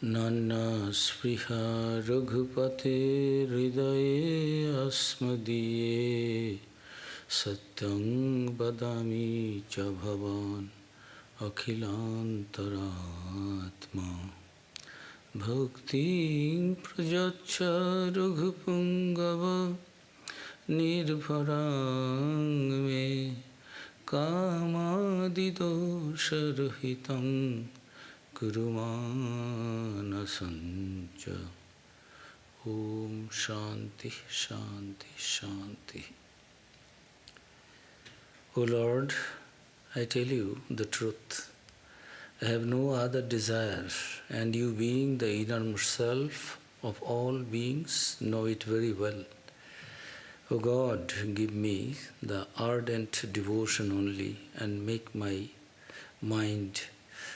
Nana Spriha Raghupate Hridaye Asmadiye Satyang Badami Cha Bhavan Akhilantaratma Bhakti Prajacha Raghupungava Nirbharang Me Kamadidosharhitam Kurumanasancha. Om Shanti Shanti Shanti. O Lord, I tell you the truth. I have no other desire, and you being the innermost self of all beings know it very well. O God, give me the ardent devotion only and make my mind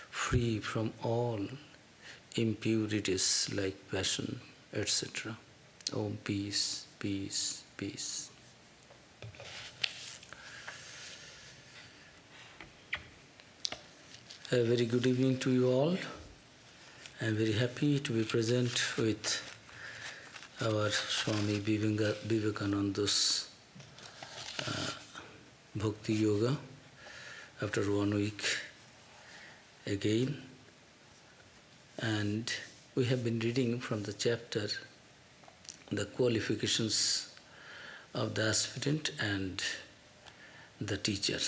free from all impurities like passion, etc. Om, peace, peace, peace. A very good evening to you all. I am very happy to be present with our Swami Vivekananda's Bhakti Yoga after 1 week again. And we have been reading from the chapter the qualifications of the aspirant and the teacher.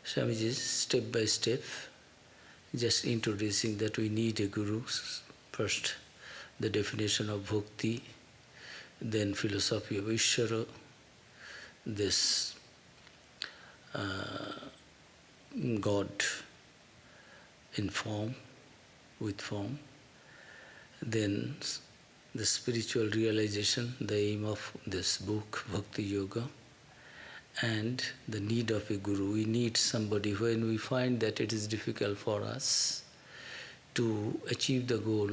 Swamiji, step by step, just introducing that we need a guru. First, the definition of bhakti, then philosophy of Ishvara, this God in form, with form, then the spiritual realization, the aim of this book, Bhakti Yoga, and the need of a guru. We need somebody when we find that it is difficult for us to achieve the goal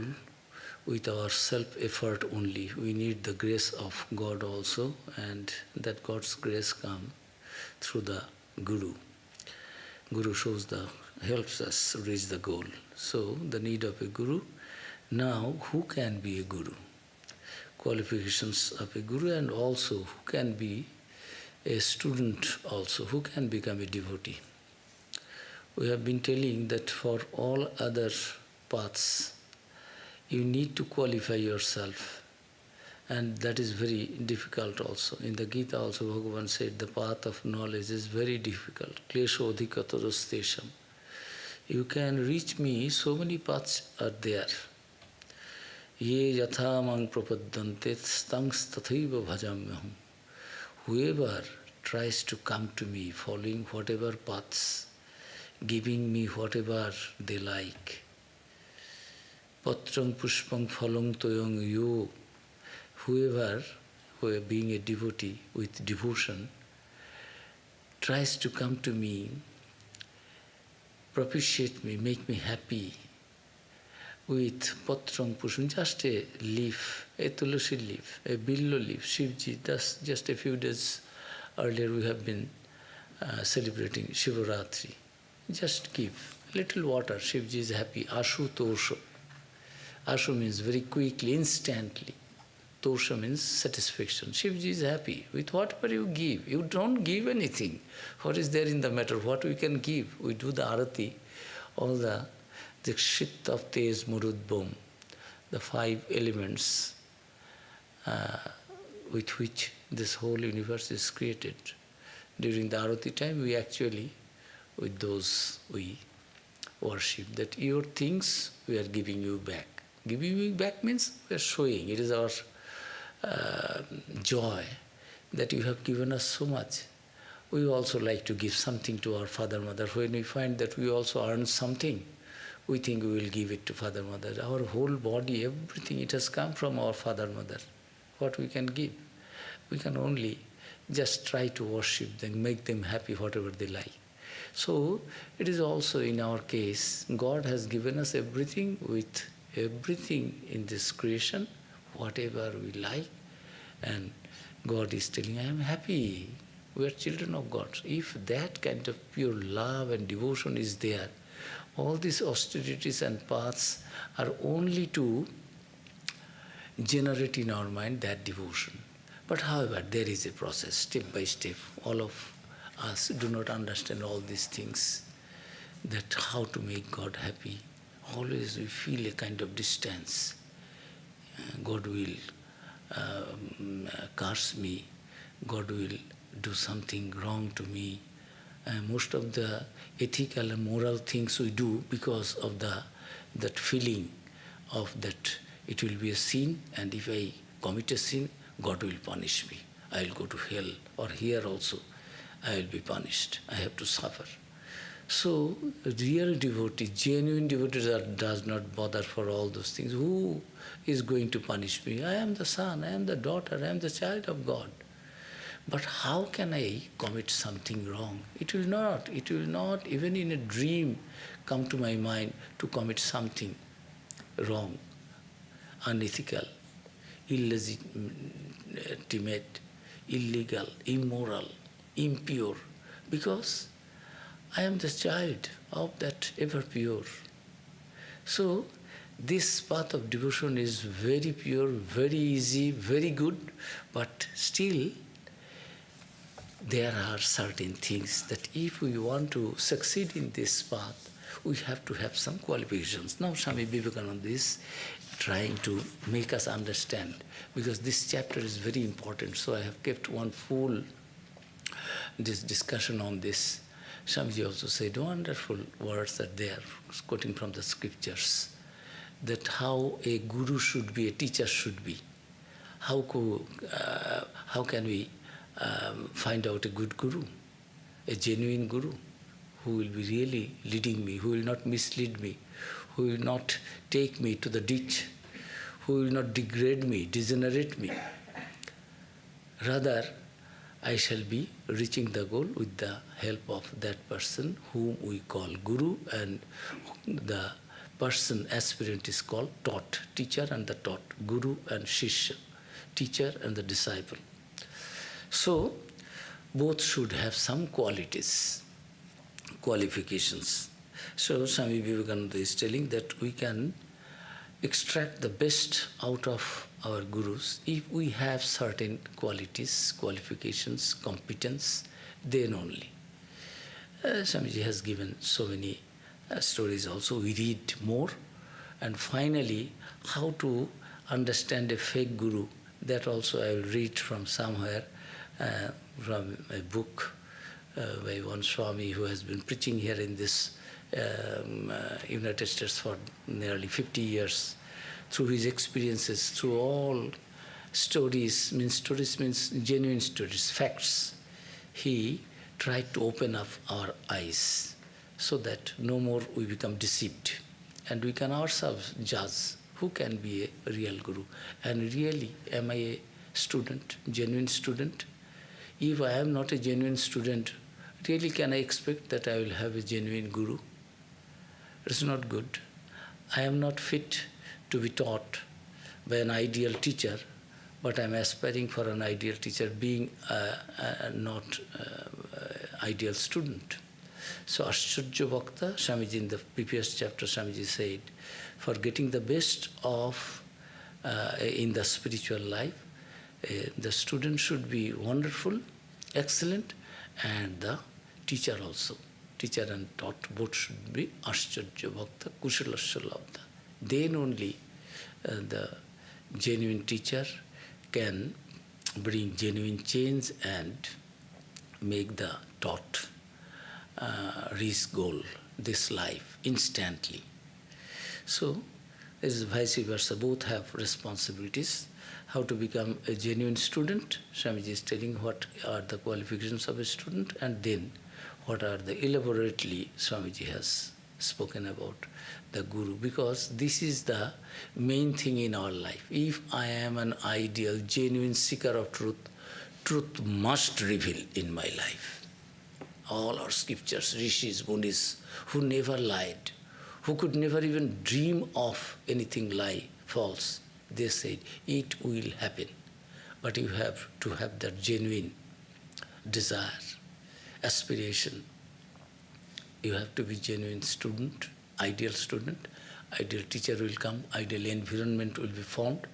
with our self-effort only. We need the grace of God also, and that God's grace comes through the guru. Guru helps us reach the goal. So, the need of a guru. Now, who can be a guru? Qualifications of a guru, and also who can be a student also, who can become a devotee. We have been telling that for all other paths, you need to qualify yourself, and that is very difficult also. In the Gita also Bhagavan said the path of knowledge is very difficult. Kleshodhikatarastesham. You can reach me, so many paths are there. Ye yatha mang prapaddante stangs tathaiva bhajamyaham. Whoever tries to come to me, following whatever paths, giving me whatever they like, Patrang pushpang phalang toyang yo, whoever being a devotee with devotion, tries to come to me, propitiate me, make me happy, with patrang pushpang, just a leaf, a tulasi leaf, a billo leaf, Shivji, just a few days earlier we have been celebrating Shivaratri. Just give a little water, Shivji is happy. Ashu tosha. Ashu means very quickly, instantly. Tosha means satisfaction. Shivji is happy with whatever you give. You don't give anything. What is there in the matter? What we can give? We do the arati, all the Shit of Tej Murudbom, the 5 elements with which this whole universe is created. During the arati time, we actually, with those we worship, that your things we are giving you back. Giving you back means we are showing, it is our joy that you have given us so much. We also like to give something to our father, mother. When we find that we also earn something, we think we will give it to father, mother. Our whole body, everything, it has come from our father, mother. What we can give? We can only just try to worship them, make them happy, whatever they like. So, it is also in our case, God has given us everything with everything in this creation, whatever we like, and God is telling, I am happy. We are children of God. If that kind of pure love and devotion is there, All these austerities and paths are only to generate in our mind that devotion. But however, there is a process, step by step. All of us do not understand all these things, that how to make God happy. Always we feel a kind of distance. God will curse me. God will do something wrong to me. Most of the ethical and moral things we do because of that feeling of that it will be a sin, and if I commit a sin, God will punish me. I will go to hell, or here also I will be punished. I have to suffer. So real devotees, genuine devotees does not bother for all those things. Who is going to punish me? I am the son, I am the daughter, I am the child of God. But how can I commit something wrong? It will not, even in a dream, come to my mind to commit something wrong, unethical, illegitimate, illegal, immoral, impure, because I am the child of that ever pure. So this path of devotion is very pure, very easy, very good, but still there are certain things that if we want to succeed in this path, we have to have some qualifications. Now Swami Vivekananda is trying to make us understand, because this chapter is very important, so I have kept one full discussion on this. Swamiji also said wonderful words are there, quoting from the scriptures, that how a guru should be, a teacher should be. How can we find out a good guru, a genuine guru, who will be really leading me, who will not mislead me, who will not take me to the ditch, who will not degrade me, degenerate me. Rather, I shall be reaching the goal with the help of that person whom we call Guru, and the person aspirant is called taught, teacher and the taught, Guru and Shishya, teacher and the disciple. So, both should have some qualities, qualifications. So, Swami Vivekananda is telling that we can extract the best out of our gurus if we have certain qualities, qualifications, competence, then only. Swamiji has given so many stories also. We read more. And finally, how to understand a fake guru, that also I will read from somewhere, from a book by one Swami who has been preaching here in this United States for nearly 50 years. Through his experiences, through all stories means genuine stories, facts, he tried to open up our eyes so that no more we become deceived, and we can ourselves judge who can be a real guru. And really, am I a student, genuine student? If I am not a genuine student, really can I expect that I will have a genuine guru? It's not good. I am not fit to be taught by an ideal teacher, but I am aspiring for an ideal teacher, being not ideal student. So Ashcharya Bhakta, Swamiji in the previous chapter, Swamiji said, for getting the best of in the spiritual life, the student should be wonderful, excellent, and the teacher also. Teacher and taught both should be Ashcharya Bhakta, Kushalasya Labdha. Then only the genuine teacher can bring genuine change and make the taught reach goal, this life, instantly. So, this is vice versa. Both have responsibilities. How to become a genuine student, Swamiji is telling what are the qualifications of a student, and then what are the elaborately Swamiji has spoken about the Guru, because this is the main thing in our life. If I am an ideal, genuine seeker of truth, truth must reveal in my life. All our scriptures, rishis, munis, who never lied, who could never even dream of anything false, they said, it will happen. But you have to have that genuine desire, aspiration, You have to be genuine student, ideal teacher will come, ideal environment will be formed,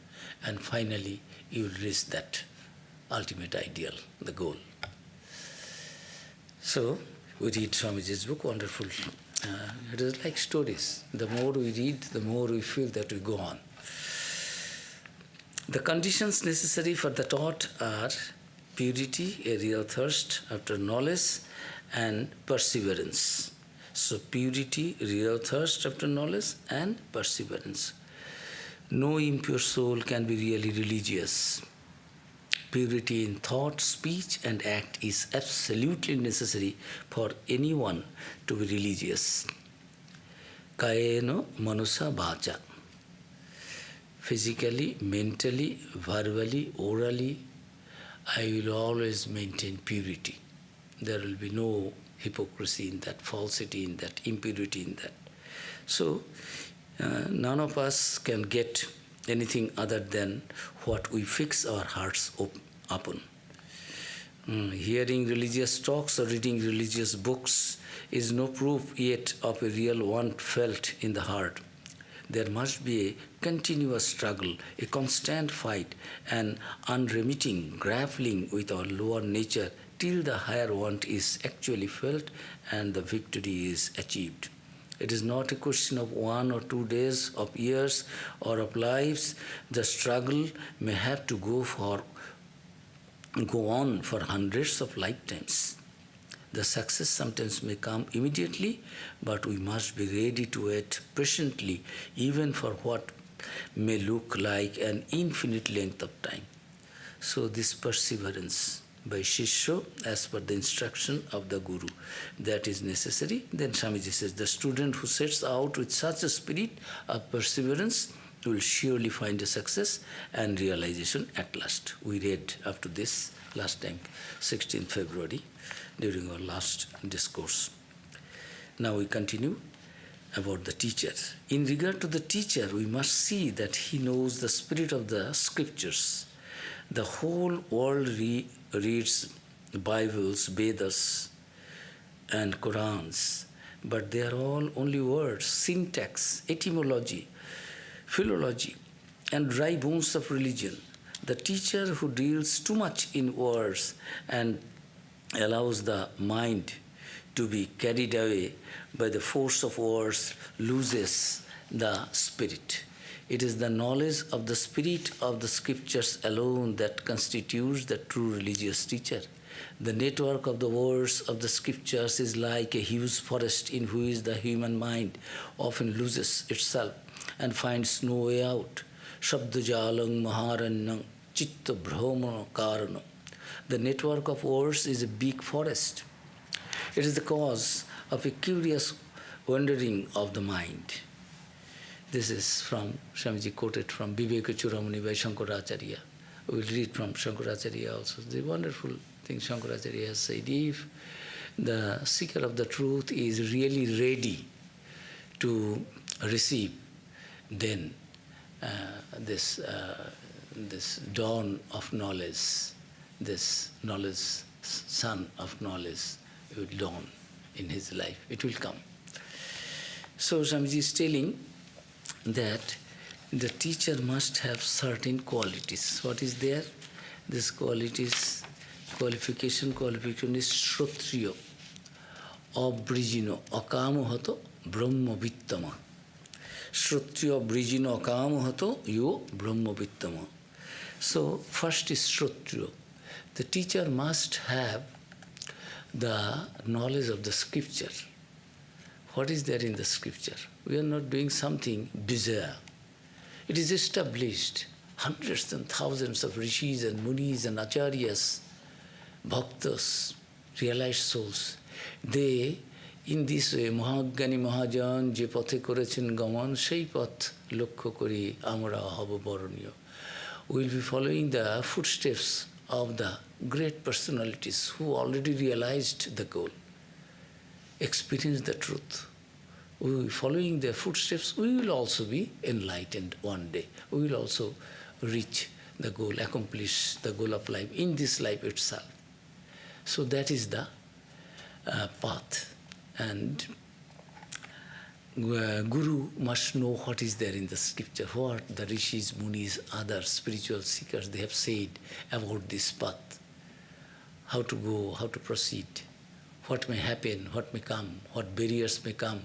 and finally you will reach that ultimate ideal, the goal. So, we read Swamiji's book, wonderful. It is like stories. The more we read, the more we feel that we go on. The conditions necessary for the thought are purity, a real thirst after knowledge, and perseverance. So purity, real thirst after knowledge, and perseverance. No impure soul can be really religious. Purity in thought, speech, and act is absolutely necessary for anyone to be religious. Kayeno manusa vacha. Physically, mentally, verbally, orally, I will always maintain purity. There will be no hypocrisy in that, falsity in that, impurity in that. So, none of us can get anything other than what we fix our hearts upon. Hearing religious talks or reading religious books is no proof yet of a real want felt in the heart. There must be a continuous struggle, a constant fight, an unremitting grappling with our lower nature till the higher want is actually felt and the victory is achieved. It is not a question of 1 or 2 days, of years, or of lives. The struggle may have to go on for hundreds of lifetimes. The success sometimes may come immediately, but we must be ready to wait patiently, even for what may look like an infinite length of time. So this perseverance by Shishya, as per the instruction of the Guru, that is necessary. Then Swamiji says, the student who sets out with such a spirit of perseverance will surely find a success and realization at last. We read up to this last time, 16th February, during our last discourse. Now we continue about the teacher. In regard to the teacher, we must see that he knows the spirit of the scriptures. The whole world reads Bibles, Vedas, and Qurans, but they are all only words, syntax, etymology, philology, and dry bones of religion. The teacher who deals too much in words and allows the mind to be carried away by the force of words loses the spirit. It is the knowledge of the spirit of the scriptures alone that constitutes the true religious teacher. The network of the words of the scriptures is like a huge forest in which the human mind often loses itself and finds no way out. Shabdajalang maharanyam chitta bhromana karanam. The network of words is a big forest. It is the cause of a curious wandering of the mind. This is from, Swamiji quoted from Viveka Churamani by Shankaracharya. We will read from Shankaracharya also. The wonderful thing Shankaracharya has said, if the seeker of the truth is really ready to receive, then this dawn of knowledge, this knowledge, sun of knowledge, will dawn in his life. It will come. So Swamiji is telling that the teacher must have certain qualities. What is there? This qualities, qualification is Shrotriyo, Abrijino, Akamo Hato, Brahma Vittama. Shrotriyo, Abrijino, Akamo Hato, Yo, Brahma Vittama. So first is Shrotriyo. The teacher must have the knowledge of the scripture. What is there in the scripture? We are not doing something bizarre. It is established. Hundreds and thousands of rishis and munis and acharyas, bhaktas, realized souls, they, in this way, Mahagyani Mahajan je pathe korechen gaman, sei path lokkho kori amra habo boroniyo. We will be following the footsteps of the great personalities who already realized the goal, experienced the truth. We will be following their footsteps. We will also be enlightened one day. We will also reach the goal, accomplish the goal of life in this life itself. So that is the path. And Guru must know what is there in the scripture, what the rishis, munis, other spiritual seekers, they have said about this path. How to go, how to proceed, what may happen, what may come, what barriers may come,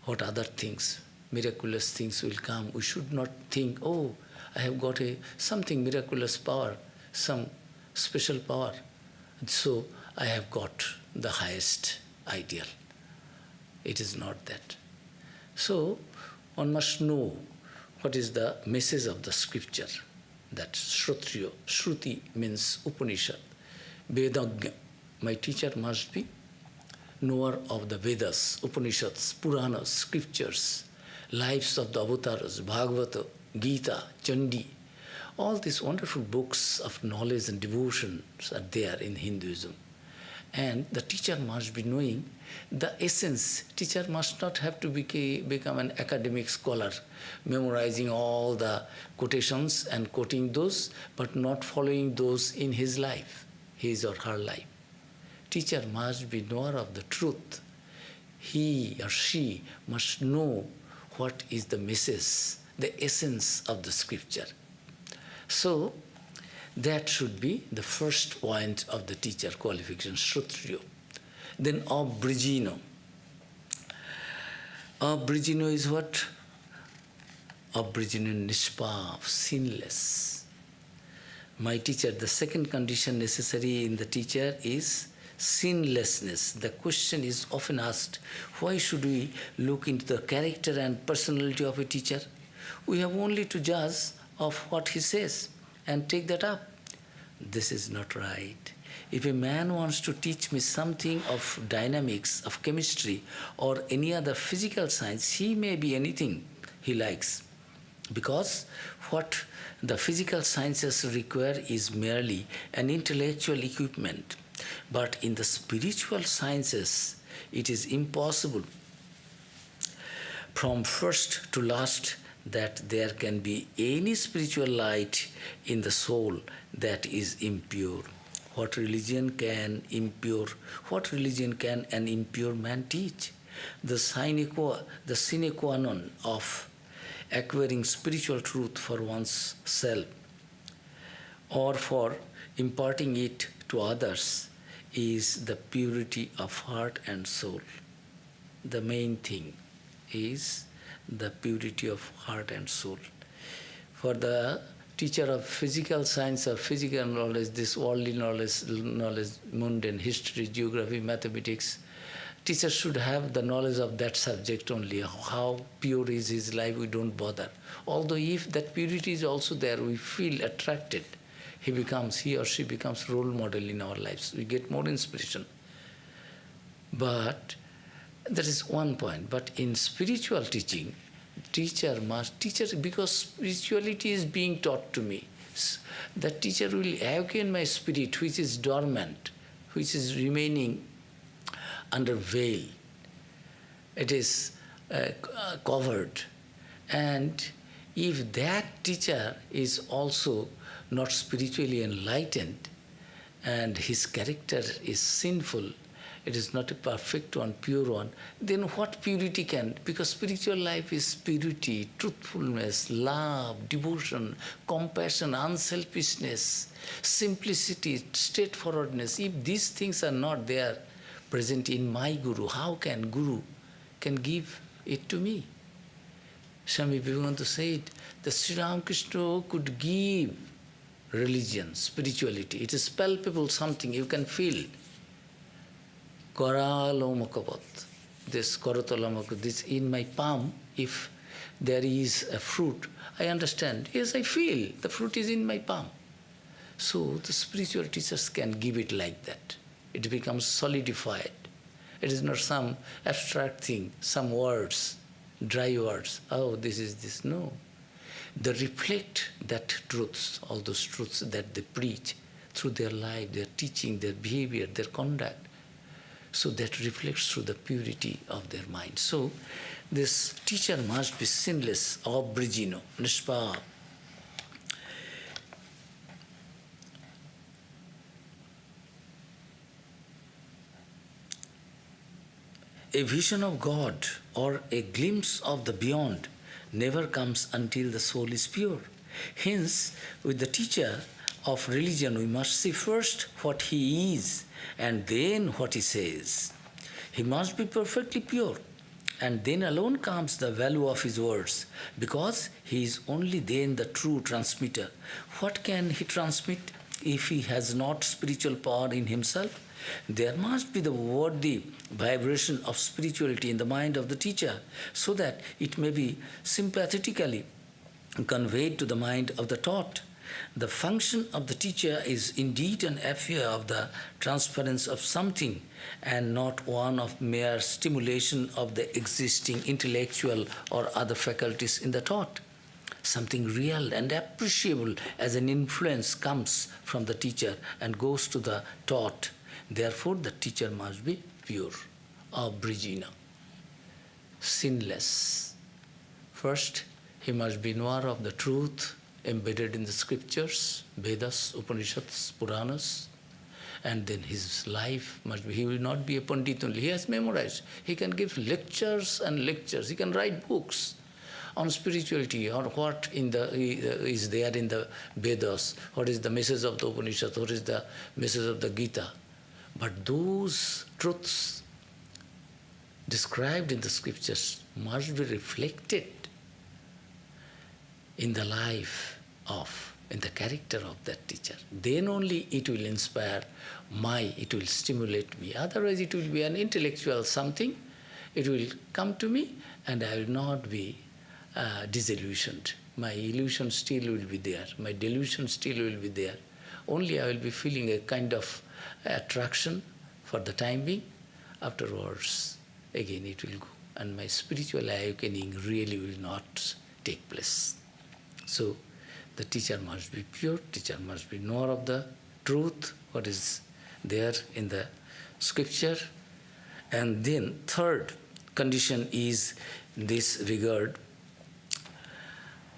what other things, miraculous things will come. We should not think, oh, I have got something miraculous power, some special power, so I have got the highest ideal. It is not that. So one must know what is the message of the scripture, that Shrutriyo. Shruti means Upanishad. Vedagya. My teacher must be knower of the Vedas, Upanishads, Puranas, scriptures, lives of the avatars, Bhagavata, Gita, Chandi. All these wonderful books of knowledge and devotions are there in Hinduism. And the teacher must be knowing the essence. Teacher must not have to become an academic scholar, memorizing all the quotations and quoting those, but not following those in his life, his or her life. Teacher must be knower of the truth. He or she must know what is the message, the essence of the scripture. So, that should be the first point of the teacher qualification, Shrutriyo. Then Abrijino. Abrijino is what? Abrijino Nishpav, sinless. My teacher, the second condition necessary in the teacher is sinlessness. The question is often asked, why should we look into the character and personality of a teacher? We have only to judge of what he says and take that up. This is not right. If a man wants to teach me something of dynamics, of chemistry, or any other physical science, he may be anything he likes. Because what the physical sciences require is merely an intellectual equipment. But in the spiritual sciences, it is impossible from first to last that there can be any spiritual light in the soul that is impure. What religion can an impure man teach? The sine qua non of acquiring spiritual truth for one's self or for imparting it to others is the purity of heart and soul. The main thing is the purity of heart and soul. For the teacher of physical science or physical knowledge, this worldly knowledge, mundane history, geography, mathematics, teacher should have the knowledge of that subject only. How pure is his life, we don't bother. Although if that purity is also there, we feel attracted. He or she becomes role model in our lives. We get more inspiration. But that is one point. But in spiritual teaching, teacher because spirituality is being taught to me. The teacher will awaken my spirit, which is dormant, which is remaining under veil. It is covered. And if that teacher is also not spiritually enlightened and his character is sinful, it is not a perfect one, pure one, then what purity can? Because spiritual life is purity, truthfulness, love, devotion, compassion, unselfishness, simplicity, straightforwardness. If these things are not there present in my Guru, how can Guru can give it to me? Swami Vivekananda said that Sri Ramakrishna could give religion, spirituality. It is palpable, something you can feel. Karalomakavad, this Karotalamakavad, this in my palm, if there is a fruit, I understand. Yes, I feel the fruit is in my palm. So the spiritual teachers can give it like that. It becomes solidified. It is not some abstract thing, some words, dry words. Oh, this is this. No. They reflect that truths, all those truths that they preach through their life, their teaching, their behavior, their conduct. So that reflects through the purity of their mind. So this teacher must be sinless, abrijino, nishpa. A vision of God or a glimpse of the beyond never comes until the soul is pure. Hence, with the teacher of religion, we must see first what he is and then what he says. He must be perfectly pure, and then alone comes the value of his words, because he is only then the true transmitter. What can he transmit if he has not spiritual power in himself? There must be the worthy vibration of spirituality in the mind of the teacher, so that it may be sympathetically conveyed to the mind of the taught. The function of the teacher is indeed an affair of the transference of something, and not one of mere stimulation of the existing intellectual or other faculties in the taught. Something real and appreciable as an influence comes from the teacher and goes to the taught. Therefore, the teacher must be pure, abhrigina, sinless. First, he must be knower of the truth embedded in the scriptures, Vedas, Upanishads, Puranas, and then his life must be, he will not be a Pandit only. He has memorized. He can give lectures and lectures. He can write books on spirituality, or what is there in the Vedas, what is the message of the Upanishads, what is the message of the Gita. But those truths described in the scriptures must be reflected in the life of, in the character of that teacher. Then only it will inspire it will stimulate me. Otherwise it will be an intellectual something. It will come to me and I will not be disillusioned. My illusion still will be there. My delusion still will be there. Only I will be feeling a kind of attraction for the time being. Afterwards, again it will go. And my spiritual awakening really will not take place. So, the teacher must be pure, teacher must be knower of the truth, what is there in the scripture. And then third condition is in this regard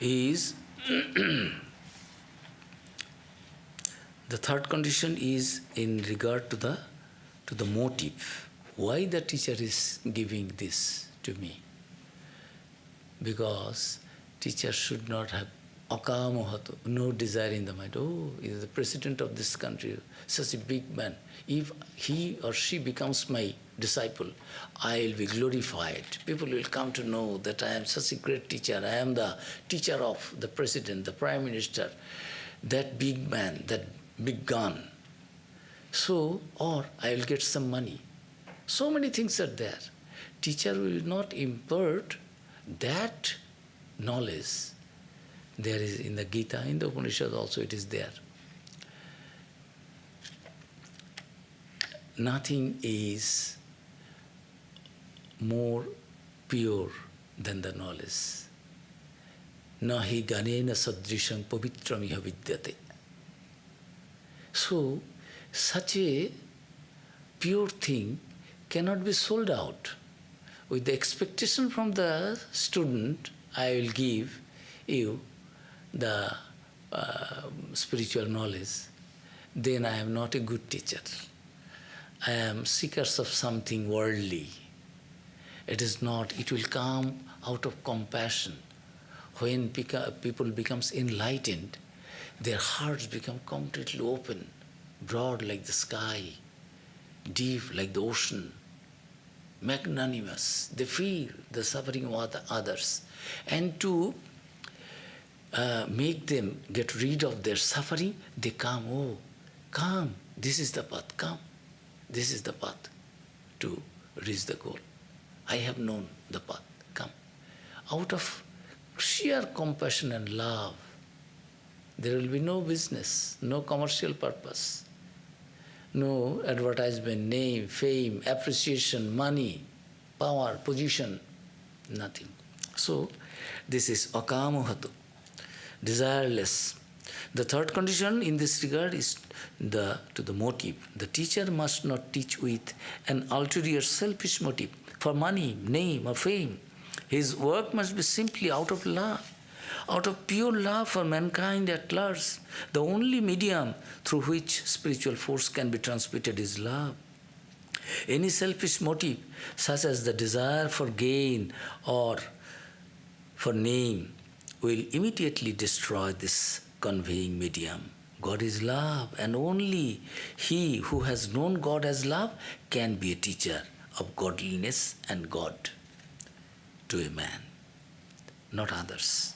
is the third condition is in regard to the motive. Why the teacher is giving this to me? Because teacher should not have akamohato, no desire in the mind. Oh, he is the president of this country, such a big man. If he or she becomes my disciple, I will be glorified. People will come to know that I am such a great teacher. I am the teacher of the president, the prime minister, that big man, that big gun. So, or I will get some money. So many things are there. Teacher will not impart that knowledge. There is in the Gita, in the Upanishad also it is there. Nothing is more pure than the knowledge. Nahi ganena sadrisham pavitram iha vidyate. So, such a pure thing cannot be sold out. With the expectation from the student, I will give you the spiritual knowledge, then I am not a good teacher. I am seekers of something worldly. It is not, it will come out of compassion. When people becomes enlightened, their hearts become completely open, broad like the sky, deep like the ocean, magnanimous. They feel the suffering of the others. And to make them get rid of their suffering, they come, oh, come, this is the path, come. This is the path to reach the goal. I have known the path, come. Out of sheer compassion and love, there will be no business, no commercial purpose, no advertisement, name, fame, appreciation, money, power, position, nothing. So, this is akamohatu, desireless. The third condition in this regard is to the motive. The teacher must not teach with an ulterior selfish motive for money, name or fame. His work must be simply out of love, out of pure love for mankind at large. The only medium through which spiritual force can be transmitted is love. Any selfish motive, such as the desire for gain or for name, will immediately destroy this conveying medium. God is love, and only he who has known God as love can be a teacher of godliness and God to a man, not others.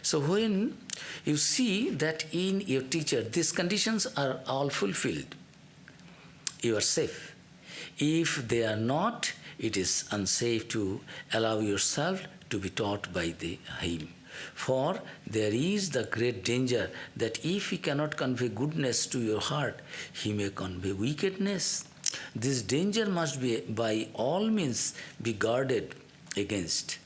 So when you see that in your teacher these conditions are all fulfilled, you are safe. If they are not, it is unsafe to allow yourself to be taught by him. For there is the great danger that if he cannot convey goodness to your heart, he may convey wickedness. This danger must be by all means be guarded against.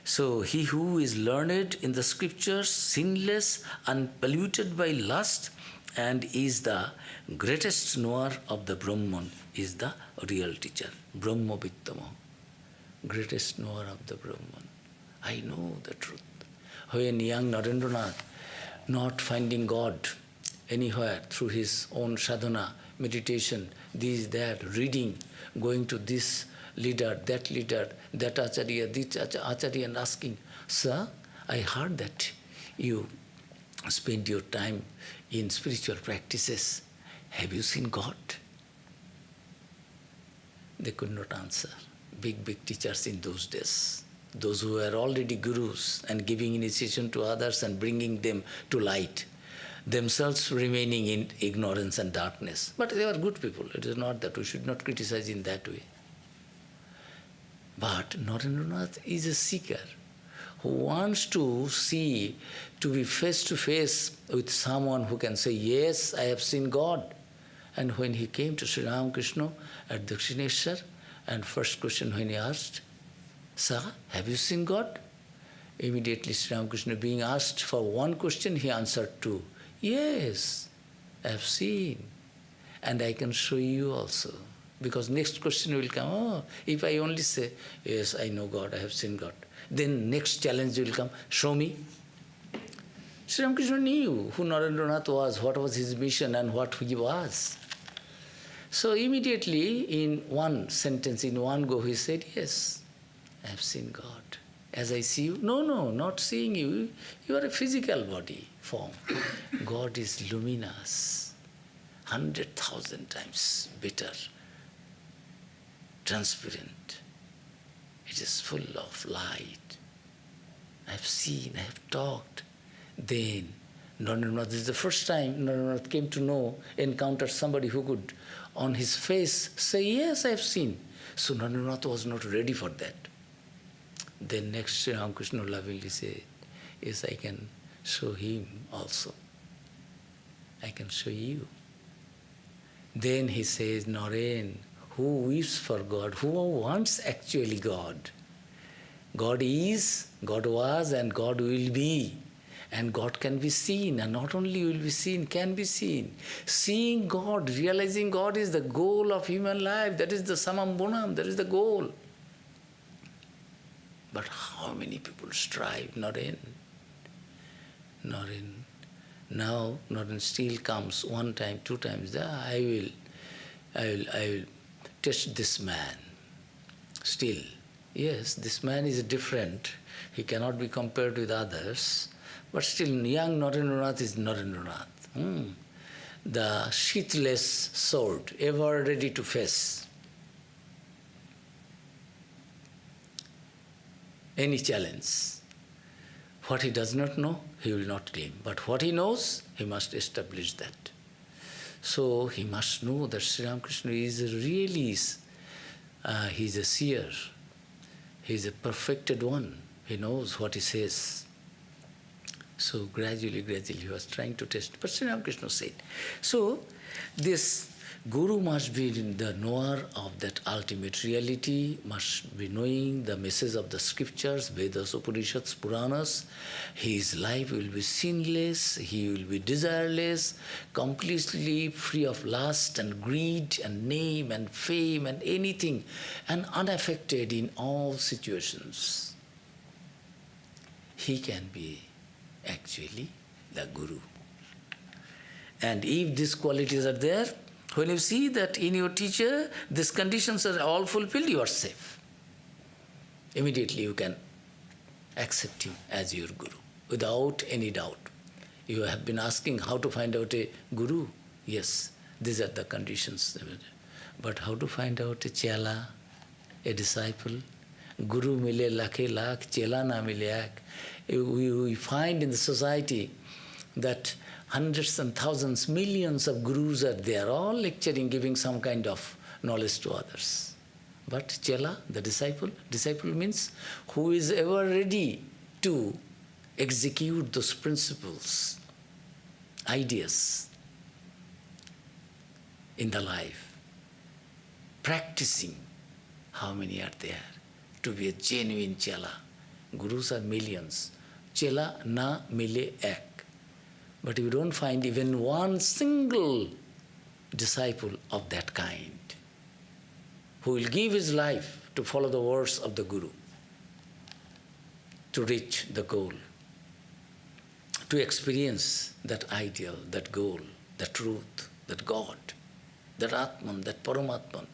So he who is learned in the scriptures, sinless, unpolluted by lust, and is the greatest knower of the Brahman, is the real teacher. Brahma Vittama, greatest knower of the Brahman. I know the truth. When young Narendranath, not finding God anywhere through his own sadhana, meditation, this, that, reading, going to this leader, that acharya, this acharya, and asking, Sir, I heard that you spend your time in spiritual practices. Have you seen God? They could not answer. Big teachers in those days. Those who were already gurus and giving initiation to others and bringing them to light, themselves remaining in ignorance and darkness. But they were good people. It is not that we should not criticize in that way. But Narendranath is a seeker who wants to see, to be face to face with someone who can say, yes, I have seen God. And when he came to Sri Ramakrishna at Dakshineshwar, and first question when he asked, Sir, have you seen God? Immediately Sri Ramakrishna being asked for one question, he answered two. Yes, I have seen, and I can show you also. Because next question will come, if I only say, yes, I know God, I have seen God. Then next challenge will come, show me. Sri Ramakrishna knew who Narendranath was, what was his mission and what he was. So immediately in one sentence, in one go, he said, yes, I have seen God. As I see you, no, not seeing you, you are a physical body form. God is luminous, 100,000 times better, transparent. It is full of light. I have seen, I have talked. Then Narendranath, this is the first time Narendranath came to know, encountered somebody who could on his face say, yes, I have seen. So Narendranath was not ready for that. Then next Sri Ramakrishna lovingly said, yes, I can show him also. I can show you. Then he says, Naren, who weeps for God? Who wants actually God? God is, God was, and God will be. And God can be seen, and not only will be seen, can be seen. Seeing God, realizing God is the goal of human life. That is the samam bonam, that is the goal. But how many people strive? Naren. Now Naren still comes one time, two times. I will test this man. Still, yes, this man is different. He cannot be compared with others. But still, young Narendranath is Narendranath. The sheathless sword, ever ready to face any challenge. What he does not know, he will not claim. But what he knows, he must establish that. So he must know that Sri Ramakrishna is really, he is a seer. He is a perfected one. He knows what he says. So gradually he was trying to test. But Sri Ramakrishna said, so this Guru must be the knower of that ultimate reality, must be knowing the message of the scriptures, Vedas, Upanishads, Puranas. His life will be sinless, he will be desireless, completely free of lust and greed and name and fame and anything, and unaffected in all situations. He can be actually the Guru. And if these qualities are there, When you see that in your teacher, these conditions are all fulfilled, you are safe. Immediately you can accept him as your guru, without any doubt. You have been asking how to find out a guru. Yes, these are the conditions. But how to find out a chela, a disciple? Guru mile lakhe lakh, chela na mile ek. We find in the society that hundreds and thousands, millions of gurus are there, all lecturing, giving some kind of knowledge to others. But chela, the disciple means who is ever ready to execute those principles, ideas in the life, practicing. How many are there to be a genuine chela? Gurus are millions. Chela na mile ek. But you don't find even one single disciple of that kind who will give his life to follow the words of the Guru, to reach the goal, to experience that ideal, that goal, that truth, that God, that Atman, that Paramatman,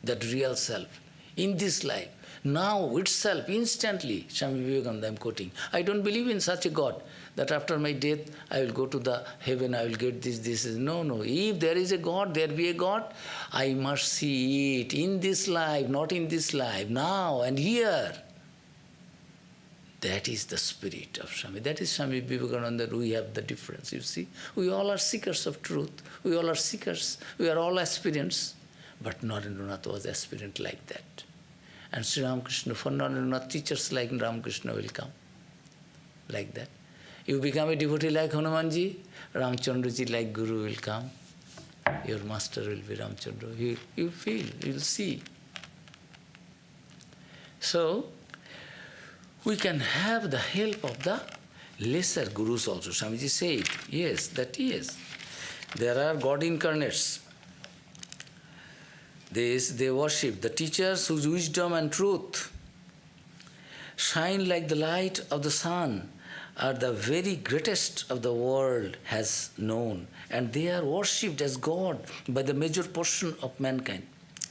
that real self, in this life, now itself, instantly. Swami Vivekananda, I'm quoting. I don't believe in such a God that after my death I will go to the heaven, I will get this. No. If there is a God, there be a God, I must see it in this life, not in this life, now and here. That is the spirit of Swami. That is Swami Vivekananda. We have the difference, you see. We all are seekers of truth. We all are seekers. We are all aspirants. But Narendranath was aspirant like that. And Sri Ramakrishna, for Narendranath, teachers like Ramakrishna will come. Like that. You become a devotee like Hanumanji, Ramchandraji like Guru will come. Your master will be Ramchandra. You feel, you'll see. So, we can have the help of the lesser gurus also. Swamiji said, yes, that is. There are God incarnates. They worship the teachers whose wisdom and truth shine like the light of the sun, are the very greatest of the world has known, and they are worshipped as God by the major portion of mankind.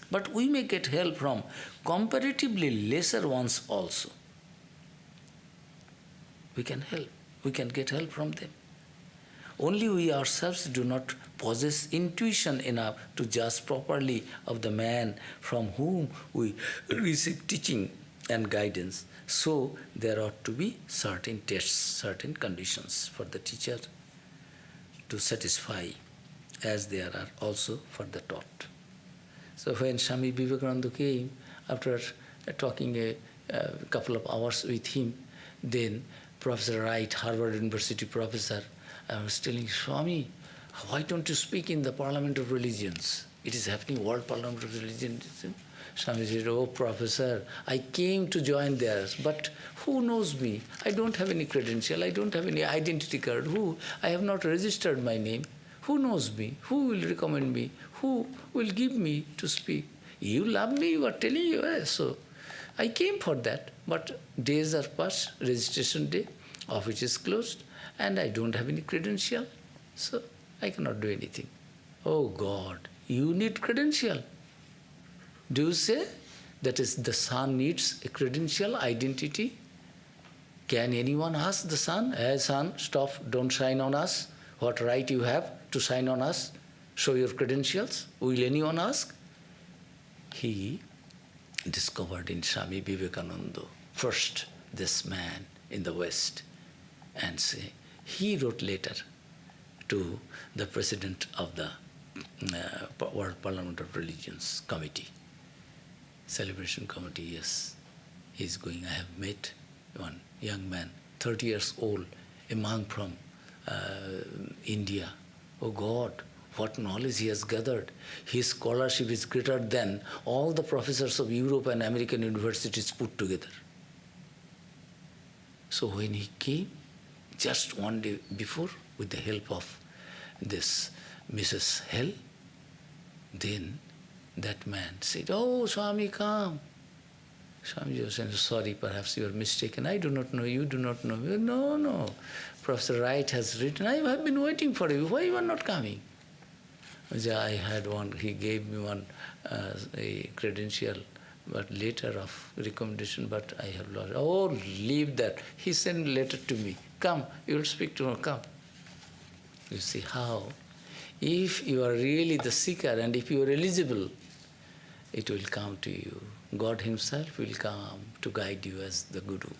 But we may get help from comparatively lesser ones also. We can help. We can get help from them. Only we ourselves do not possess intuition enough to judge properly of the man from whom we receive teaching and guidance. So there ought to be certain tests, certain conditions for the teacher to satisfy, as there are also for the taught. So when Swami Vivekananda came, after talking a couple of hours with him, then Professor Wright, Harvard University professor, I was telling Swami, why don't you speak in the Parliament of Religions? It is happening, World Parliament of Religions. Swami said, oh, professor, I came to join there, but who knows me? I don't have any credential, I don't have any identity card. I have not registered my name. Who knows me? Who will recommend me? Who will give me to speak? You love me, you are telling you. So I came for that, but days are past, registration day, office is closed, and I don't have any credential, so I cannot do anything. Oh God, you need credential. Do you say that is the sun needs a credential, identity? Can anyone ask the sun, hey sun, stop, don't shine on us. What right you have to shine on us? Show your credentials. Will anyone ask? He discovered in Swami Vivekananda, first this man in the West, and say, he wrote letter to the president of the World Parliament of Religions Committee, Celebration Committee, yes. He's going, I have met one young man, 30 years old, a monk from India. Oh God, what knowledge he has gathered. His scholarship is greater than all the professors of Europe and American universities put together. So when he came, just one day before, with the help of this Mrs. Hell, then that man said, oh, Swami, come. Swami was saying, sorry, perhaps you are mistaken. I do not know, you do not know. No. Professor Wright has written, I have been waiting for you. Why you are not coming? I had one, he gave me one a credential, but later of recommendation, but I have lost. Oh, leave that. He sent a letter to me. Come, you will speak to him, come. You see how? If you are really the seeker and if you are eligible, it will come to you. God Himself will come to guide you as the Guru.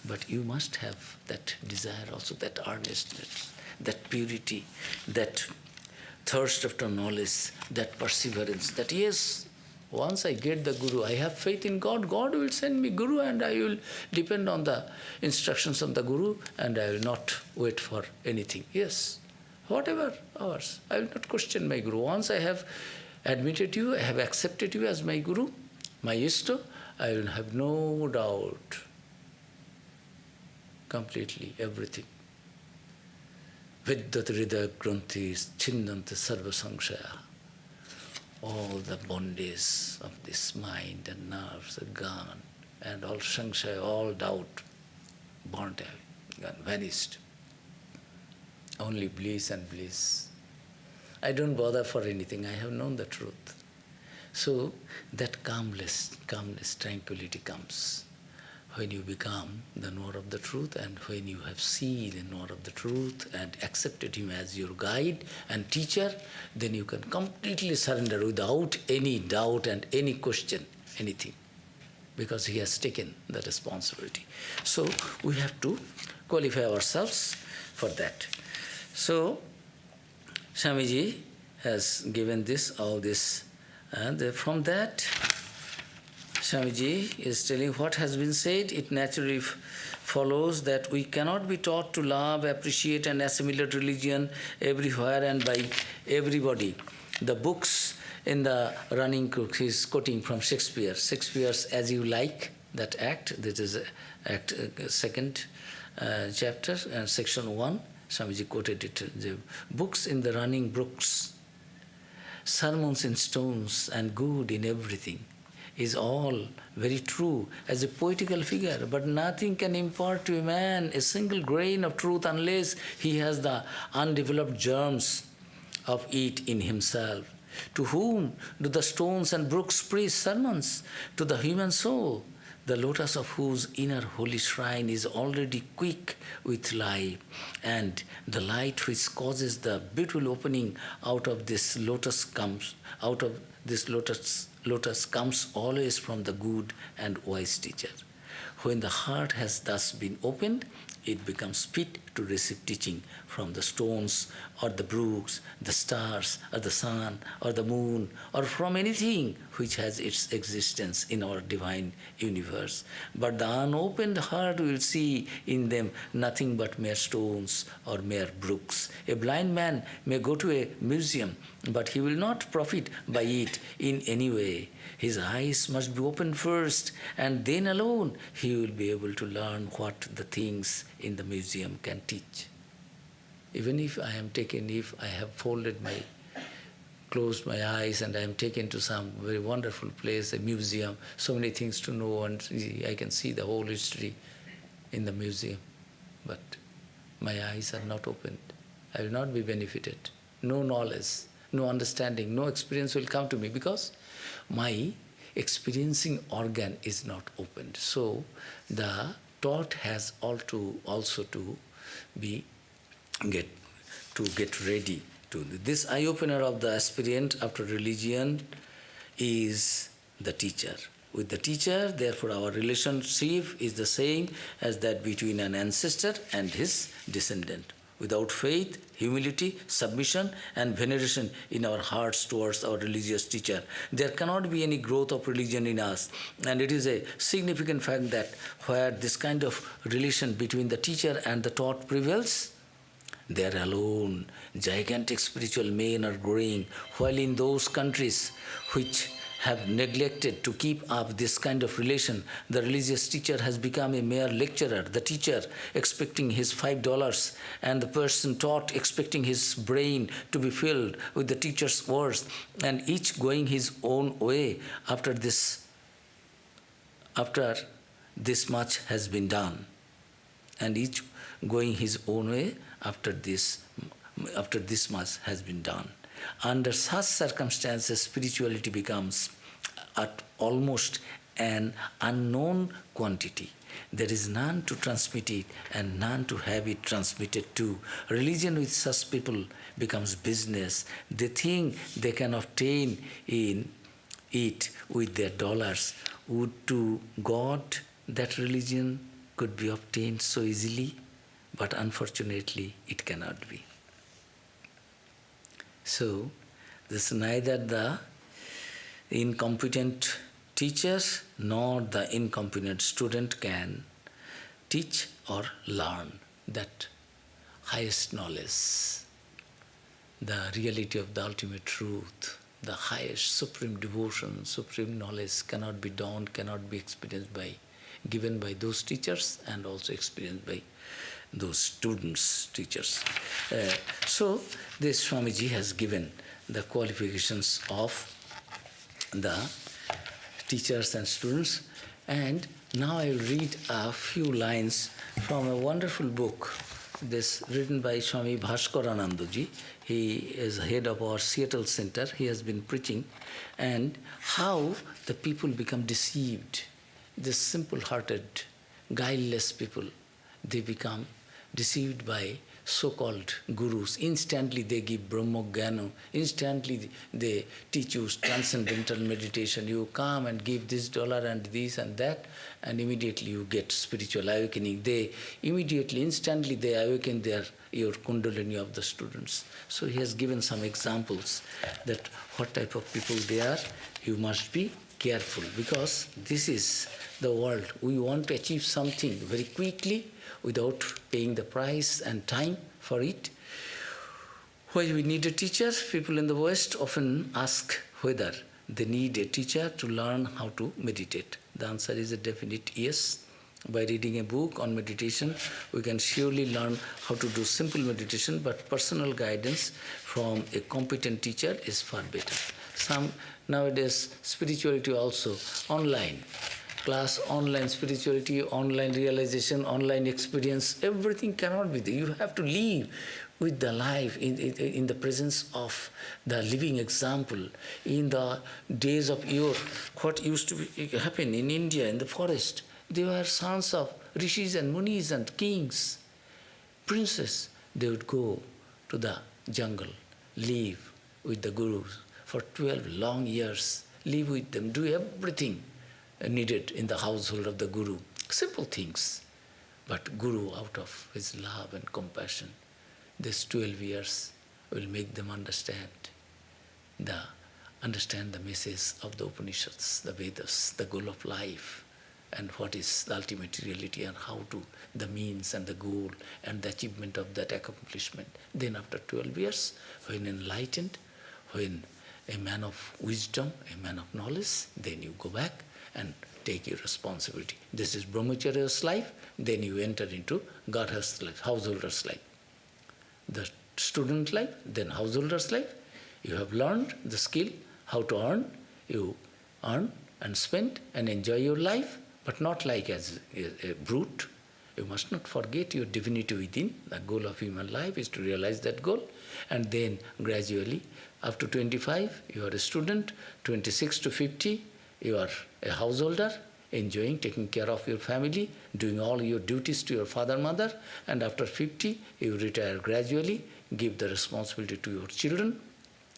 But you must have that desire also, that earnestness, that purity, that thirst after knowledge, that perseverance, that yes, once I get the Guru, I have faith in God, God will send me Guru and I will depend on the instructions of the Guru and I will not wait for anything. Yes, whatever ours, I will not question my Guru. Once I have admitted you, I have accepted you as my Guru, my Ishta, I will have no doubt, completely, everything. Vidyat hridaya granthis chinnante sarva samshaya. All the bondage of this mind and nerves are gone, and all samshaya, all doubt, burnt away, gone, vanished. Only bliss and bliss. I don't bother for anything, I have known the truth. So that calmness, tranquility comes when you become the knower of the truth and when you have seen the knower of the truth and accepted him as your guide and teacher, then you can completely surrender without any doubt and any question, anything, because he has taken the responsibility. So we have to qualify ourselves for that. So Swamiji has given this, all this, and from that Swamiji is telling what has been said. It naturally follows that we cannot be taught to love, appreciate and assimilate religion everywhere and by everybody. The books in the running cook, he is quoting from Shakespeare. Shakespeare's As You Like, that act, that is act second chapter and section 1. Swamiji quoted it. The books in the running brooks, sermons in stones and good in everything, is all very true as a poetical figure, but nothing can impart to a man a single grain of truth unless he has the undeveloped germs of it in himself. To whom do the stones and brooks preach sermons? To the human soul, the lotus of whose inner holy shrine is already quick with life, and the light which causes the beautiful opening out of this lotus comes always from the good and wise teacher. When the heart has thus been opened, it becomes fit to receive teaching from the stones or the brooks, the stars or the sun or the moon, or from anything which has its existence in our divine universe. But the unopened heart will see in them nothing but mere stones or mere brooks. A blind man may go to a museum, but he will not profit by it in any way. His eyes must be opened first, and then alone he will be able to learn what the things in the museum can teach. Even if I have closed my eyes and I am taken to some very wonderful place, a museum, so many things to know, and I can see the whole history in the museum. But my eyes are not opened. I will not be benefited. No knowledge, no understanding, no experience will come to me because my experiencing organ is not opened. So the thought has also to get ready to. This eye-opener of the aspirant after religion is the teacher. With the teacher, therefore, our relationship is the same as that between an ancestor and his descendant. Without faith, humility, submission and veneration in our hearts towards our religious teacher, there cannot be any growth of religion in us. And it is a significant fact that where this kind of relation between the teacher and the taught prevails, there alone gigantic spiritual men are growing, while in those countries which have neglected to keep up this kind of relation, the religious teacher has become a mere lecturer, the teacher expecting his $5 and the person taught expecting his brain to be filled with the teacher's words, and each going his own way after this much has been done, and each going his own way after this much has been done. Under such circumstances, spirituality becomes at almost an unknown quantity. There is none to transmit it and none to have it transmitted to. Religion with such people becomes business. They think they can obtain in it with their dollars. Would to God that religion could be obtained so easily, but unfortunately it cannot be. So, this neither the incompetent teachers nor the incompetent student can teach or learn that highest knowledge, the reality of the ultimate truth, the highest supreme devotion, supreme knowledge cannot be dawned, cannot be experienced by, given by those teachers and also experienced by those students, teachers. So this Swamiji has given the qualifications of the teachers and students, and now I will read a few lines from a wonderful book, this written by Swami Bhaskaranandaji. He is head of our Seattle Center. He has been preaching, and how the people become deceived. The simple-hearted, guileless people, they become deceived by so-called gurus. Instantly they give Brahma-Gyana. Instantly they teach you transcendental meditation. You come and give this dollar and this and that, and immediately you get spiritual awakening. They immediately, instantly they awaken your kundalini of the students. So he has given some examples that what type of people they are. You must be careful, because this is the world. We want to achieve something very quickly without paying the price and time for it. Why we need a teacher? People in the West often ask whether they need a teacher to learn how to meditate. The answer is a definite yes. By reading a book on meditation, we can surely learn how to do simple meditation, but personal guidance from a competent teacher is far better. Nowadays, spirituality also online. Class, online spirituality, online realization, online experience, everything cannot be there. You have to live with the life in the presence of the living example. In the days of yore, what used to happen in India, in the forest, they were sons of rishis and munis and kings, princes. They would go to the jungle, live with the gurus for 12 long years, live with them, do everything needed in the household of the Guru. Simple things. But Guru, out of his love and compassion, these 12 years will make them understand the message of the Upanishads, the Vedas, the goal of life, and what is the ultimate reality, and how to, the means and the goal and the achievement of that accomplishment. Then after 12 years, when enlightened, when a man of wisdom, a man of knowledge, then you go back and take your responsibility. This is brahmacharya's life, then you enter into Garha's life, householder's life. The student life, then householder's life. You have learned the skill, how to earn. You earn and spend and enjoy your life, but not like as a brute. You must not forget your divinity within. The goal of human life is to realize that goal, and then gradually, up to 25, you are a student, 26 to 50, you are a householder, enjoying, taking care of your family, doing all your duties to your father, mother, and after 50, you retire gradually, give the responsibility to your children.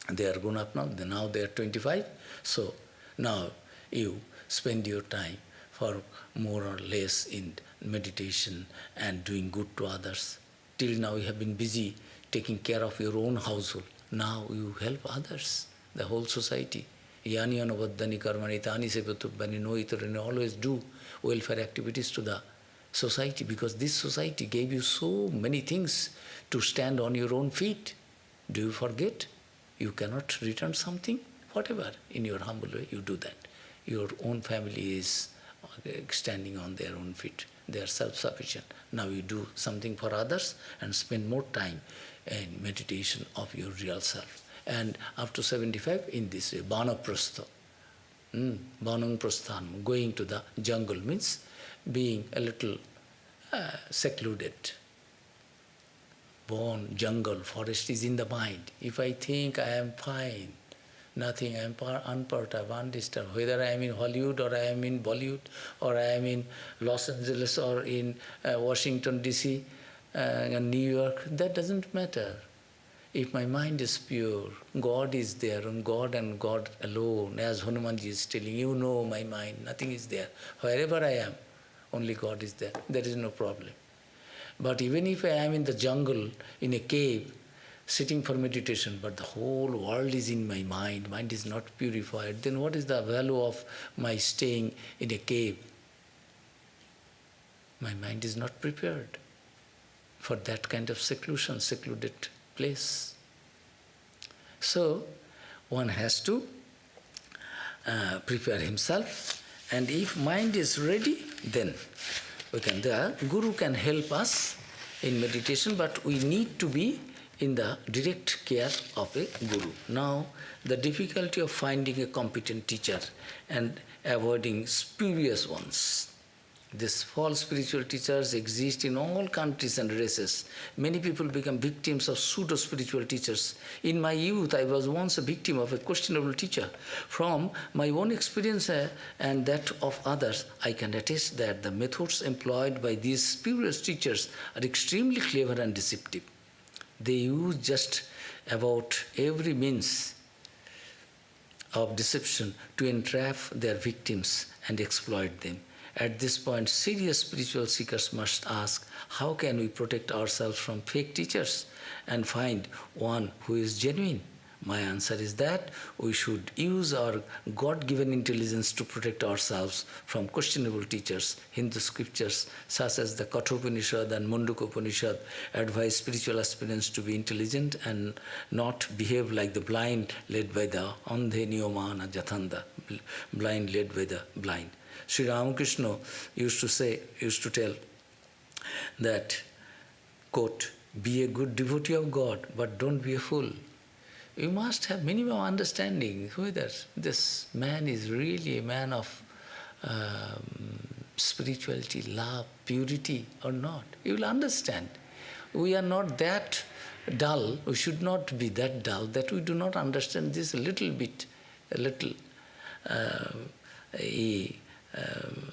They are grown up now they are 25. So now you spend your time for more or less in meditation and doing good to others. Till now you have been busy taking care of your own household. Now you help others, the whole society. Yani anavaddhani karmani tani sepatubbani, no itarani, always do welfare activities to the society, because this society gave you so many things to stand on your own feet. Do you forget? You cannot return something? Whatever, in your humble way, you do that. Your own family is standing on their own feet. They are self-sufficient. Now you do something for others and spend more time in meditation of your real self. And after 75, in this way, Vanaprastha, Vanangprasthanam, going to the jungle means being a little secluded. bone, jungle, forest is in the mind. If I think I am fine, nothing, I am unperturbed, undisturbed, whether I am in Hollywood or I am in Bollywood or I am in Los Angeles or in Washington DC, New York, that doesn't matter. If my mind is pure, God is there, and God alone, as Hanumanji is telling, you know my mind, nothing is there. Wherever I am, only God is there. There is no problem. But even if I am in the jungle, in a cave, sitting for meditation, but the whole world is in my mind is not purified, then what is the value of my staying in a cave? My mind is not prepared for that kind of seclusion, secluded place. So, one has to prepare himself, and if mind is ready, then the Guru can help us in meditation, but we need to be in the direct care of a Guru. Now, the difficulty of finding a competent teacher and avoiding spurious ones. These false spiritual teachers exist in all countries and races. Many people become victims of pseudo-spiritual teachers. In my youth, I was once a victim of a questionable teacher. From my own experience and that of others, I can attest that the methods employed by these spurious teachers are extremely clever and deceptive. They use just about every means of deception to entrap their victims and exploit them. At this point, serious spiritual seekers must ask, how can we protect ourselves from fake teachers and find one who is genuine? My answer is that we should use our God-given intelligence to protect ourselves from questionable teachers. Hindu scriptures such as the Kathopanishad and Mundukopanishad advise spiritual aspirants to be intelligent and not behave like the blind led by the Andhe Niyomana Jathanda, blind led by the blind. Sri Ramakrishna used to tell that, quote, be a good devotee of God, but don't be a fool. You must have minimum understanding whether this man is really a man of spirituality, love, purity or not. You will understand. We are not that dull, we should not be that dull that we do not understand this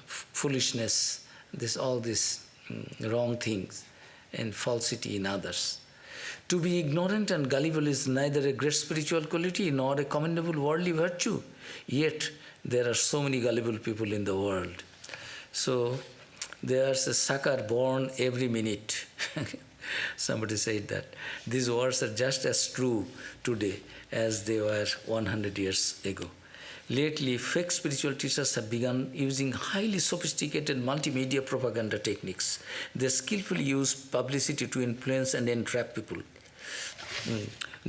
foolishness, all these wrong things and falsity in others. To be ignorant and gullible is neither a great spiritual quality nor a commendable worldly virtue. Yet there are so many gullible people in the world. So there's a sucker born every minute. Somebody said that. These words are just as true today as they were 100 years ago. Lately, fake spiritual teachers have begun using highly sophisticated multimedia propaganda techniques. They skillfully use publicity to influence and entrap people.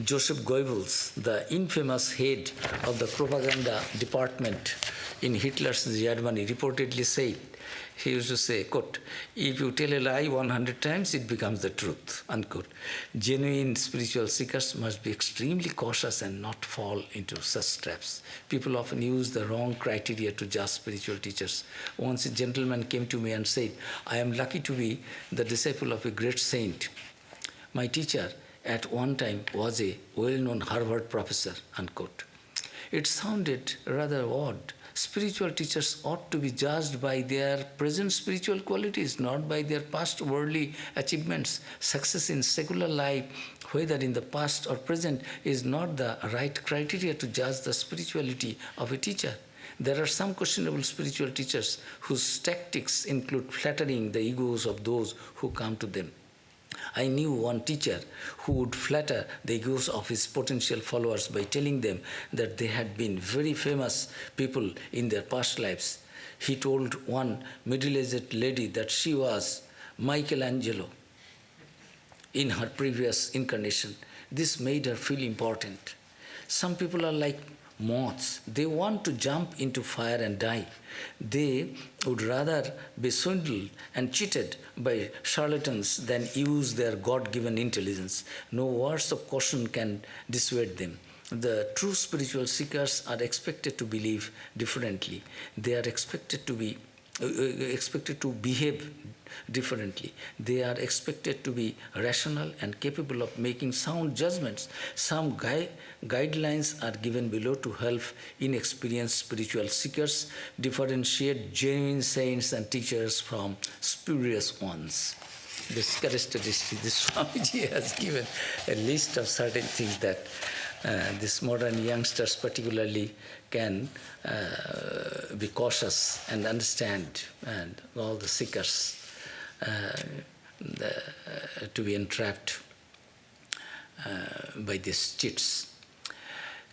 Joseph Goebbels, the infamous head of the propaganda department in Hitler's Germany, reportedly said, he used to say, quote, if you tell a lie 100 times, it becomes the truth, unquote. Genuine spiritual seekers must be extremely cautious and not fall into such traps. People often use the wrong criteria to judge spiritual teachers. Once a gentleman came to me and said, I am lucky to be the disciple of a great saint. My teacher at one time was a well-known Harvard professor, unquote. It sounded rather odd. Spiritual teachers ought to be judged by their present spiritual qualities, not by their past worldly achievements. Success in secular life, whether in the past or present, is not the right criteria to judge the spirituality of a teacher. There are some questionable spiritual teachers whose tactics include flattering the egos of those who come to them. I knew one teacher who would flatter the egos of his potential followers by telling them that they had been very famous people in their past lives. He told one middle-aged lady that she was Michelangelo in her previous incarnation. This made her feel important. Some people are like moths. They want to jump into fire and die. They would rather be swindled and cheated by charlatans than use their God-given intelligence. No words of caution can dissuade them. The true spiritual seekers are expected to believe differently. They are expected to be expected to behave differently. They are expected to be rational and capable of making sound judgments. Some guidelines are given below to help inexperienced spiritual seekers differentiate genuine saints and teachers from spurious ones. This characteristic, this Swamiji has given a list of certain things that these modern youngsters particularly can be cautious and understand, and all the seekers to be entrapped by these cheats.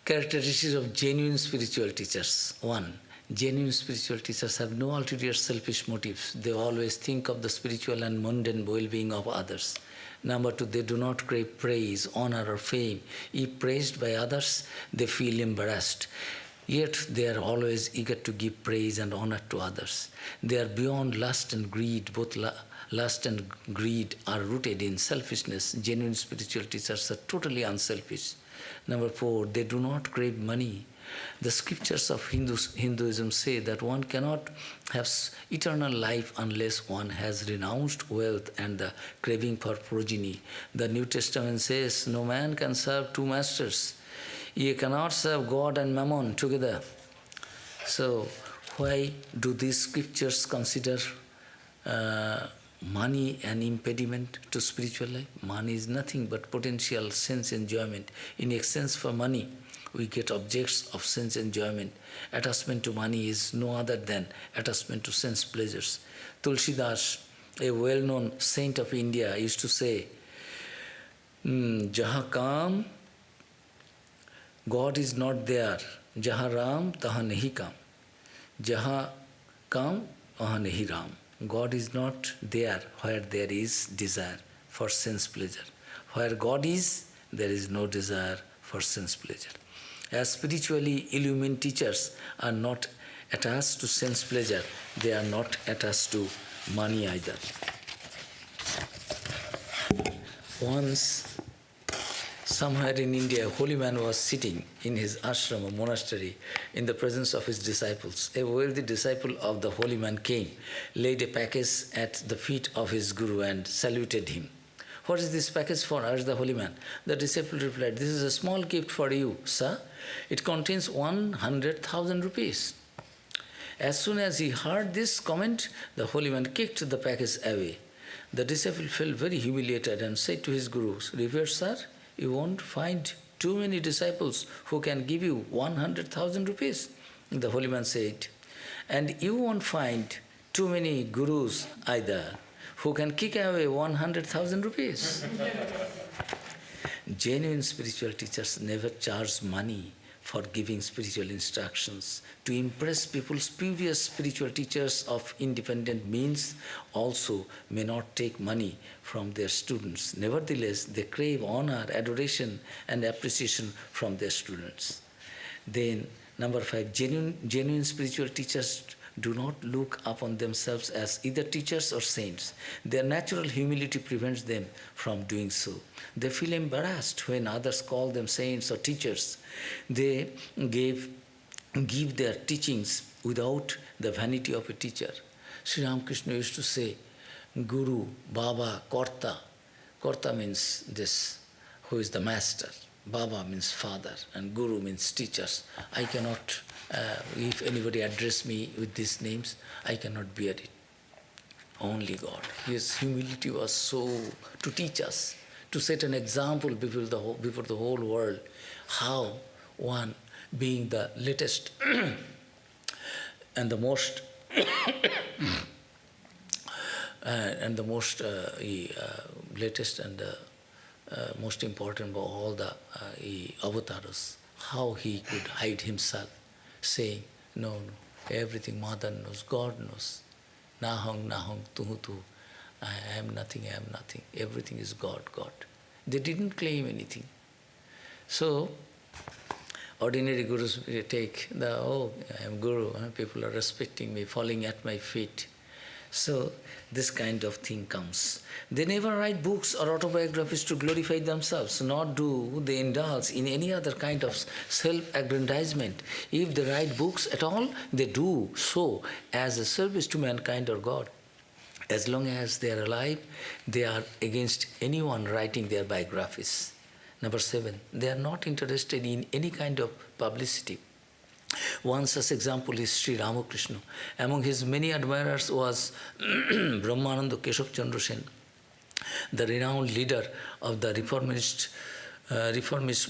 Characteristics of genuine spiritual teachers. 1. Genuine spiritual teachers have no ulterior selfish motives. They always think of the spiritual and mundane well-being of others. Number 2, they do not crave praise, honor or fame. If praised by others, they feel embarrassed. Yet they are always eager to give praise and honor to others. They are beyond lust and greed. Both lust and greed are rooted in selfishness. Genuine spiritual teachers are totally unselfish. Number 4, they do not crave money. The scriptures of Hinduism say that one cannot have eternal life unless one has renounced wealth and the craving for progeny. The New Testament says, no man can serve two masters. Ye cannot serve God and mammon together. So, why do these scriptures consider money an impediment to spiritual life? Money is nothing but potential sense enjoyment. In exchange for money, we get objects of sense enjoyment. Attachment to money is no other than attachment to sense pleasures. Tulsidas, a well-known saint of India, used to say, Jaha kam, God is not there. Jaha ram, taha nahi kam. Jaha kam, taha nahi ram. God is not there where there is desire for sense pleasure. Where God is, there is no desire for sense pleasure. As spiritually illumined teachers are not attached to sense pleasure, they are not attached to money either. Once, somewhere in India, a holy man was sitting in his ashram or monastery in the presence of his disciples. A wealthy disciple of the holy man came, laid a package at the feet of his guru and saluted him. What is this package for? Asked the holy man. The disciple replied, this is a small gift for you, sir. It contains 100,000 rupees. As soon as he heard this comment, the holy man kicked the package away. The disciple felt very humiliated and said to his guru, revered sir, you won't find too many disciples who can give you 100,000 rupees. The holy man said, and you won't find too many gurus either who can kick away 100,000 rupees. Genuine spiritual teachers never charge money for giving spiritual instructions. To impress people, spurious spiritual teachers of independent means also may not take money from their students. Nevertheless, they crave honor, adoration and appreciation from their students. Then, number 5, genuine spiritual teachers do not look upon themselves as either teachers or saints. Their natural humility prevents them from doing so. They feel embarrassed when others call them saints or teachers. They give their teachings without the vanity of a teacher. Sri Ramakrishna used to say, Guru, Baba, Karta. Karta means this, who is the master. Baba means father and Guru means teachers. I cannot, if anybody address me with these names, I cannot bear it. Only God. His humility was so to teach us, to set an example before the whole world, how one being the latest and the most latest and most important of all the avatars, how he could hide himself, saying, no, everything Mother knows, God knows. Nahang, tuhu tu. I am nothing, everything is God. They didn't claim anything. So, ordinary gurus take I am Guru, people are respecting me, falling at my feet. So this kind of thing comes. They never write books or autobiographies to glorify themselves, nor do they indulge in any other kind of self-aggrandizement. If they write books at all, they do so as a service to mankind or God. As long as they are alive, they are against anyone writing their biographies. Number 7, they are not interested in any kind of publicity. One such example is Sri Ramakrishna. Among his many admirers was Brahmananda Keshav Chandra Sen, the renowned leader of the reformist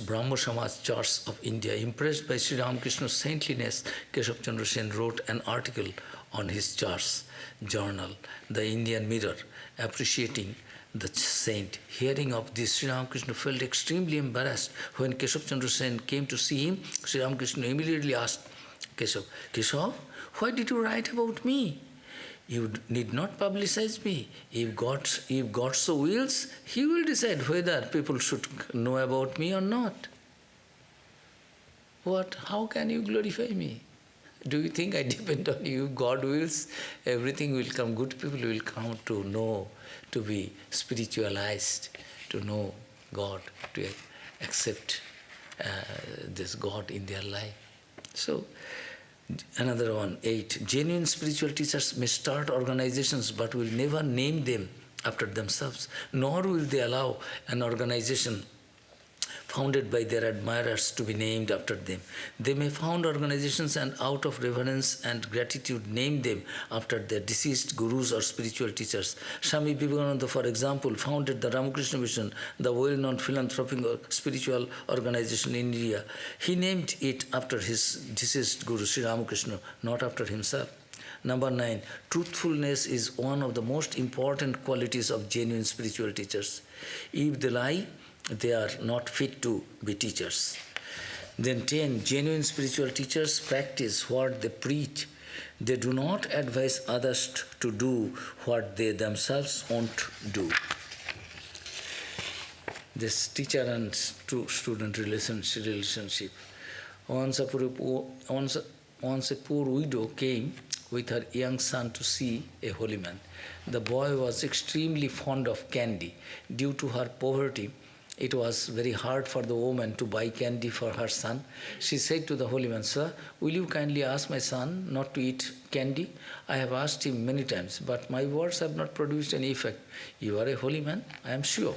Brahmo Samaj Church of India. Impressed by Sri Ramakrishna's saintliness, Keshav Chandra Sen wrote an article on his church journal, The Indian Mirror, appreciating the saint. Hearing of this, Sri Ramakrishna felt extremely embarrassed. When Keshav Chandra Sen came to see him, Sri Ramakrishna immediately asked Keshav, Keshav, why did you write about me? You need not publicize me. If God so wills, He will decide whether people should know about me or not. What? How can you glorify me? Do you think I depend on you? God wills, everything will come. Good people will come to know, to be spiritualized, to know God, to accept this God in their life. So, another one, 8. Genuine spiritual teachers may start organizations but will never name them after themselves, nor will they allow an organization founded by their admirers to be named after them. They may found organizations and out of reverence and gratitude name them after their deceased gurus or spiritual teachers. Swami Vivekananda, for example, founded the Ramakrishna Mission, the well-known philanthropic spiritual organization in India. He named it after his deceased guru, Sri Ramakrishna, not after himself. Number 9, truthfulness is one of the most important qualities of genuine spiritual teachers. If they lie, they are not fit to be teachers. Then 10, genuine spiritual teachers practice what they preach. They do not advise others to do what they themselves won't do. This teacher and student relationship. Once a poor widow came with her young son to see a holy man. The boy was extremely fond of candy. Due to her poverty, it was very hard for the woman to buy candy for her son. She said to the holy man, Sir, will you kindly ask my son not to eat candy? I have asked him many times, but my words have not produced any effect. You are a holy man, I am sure.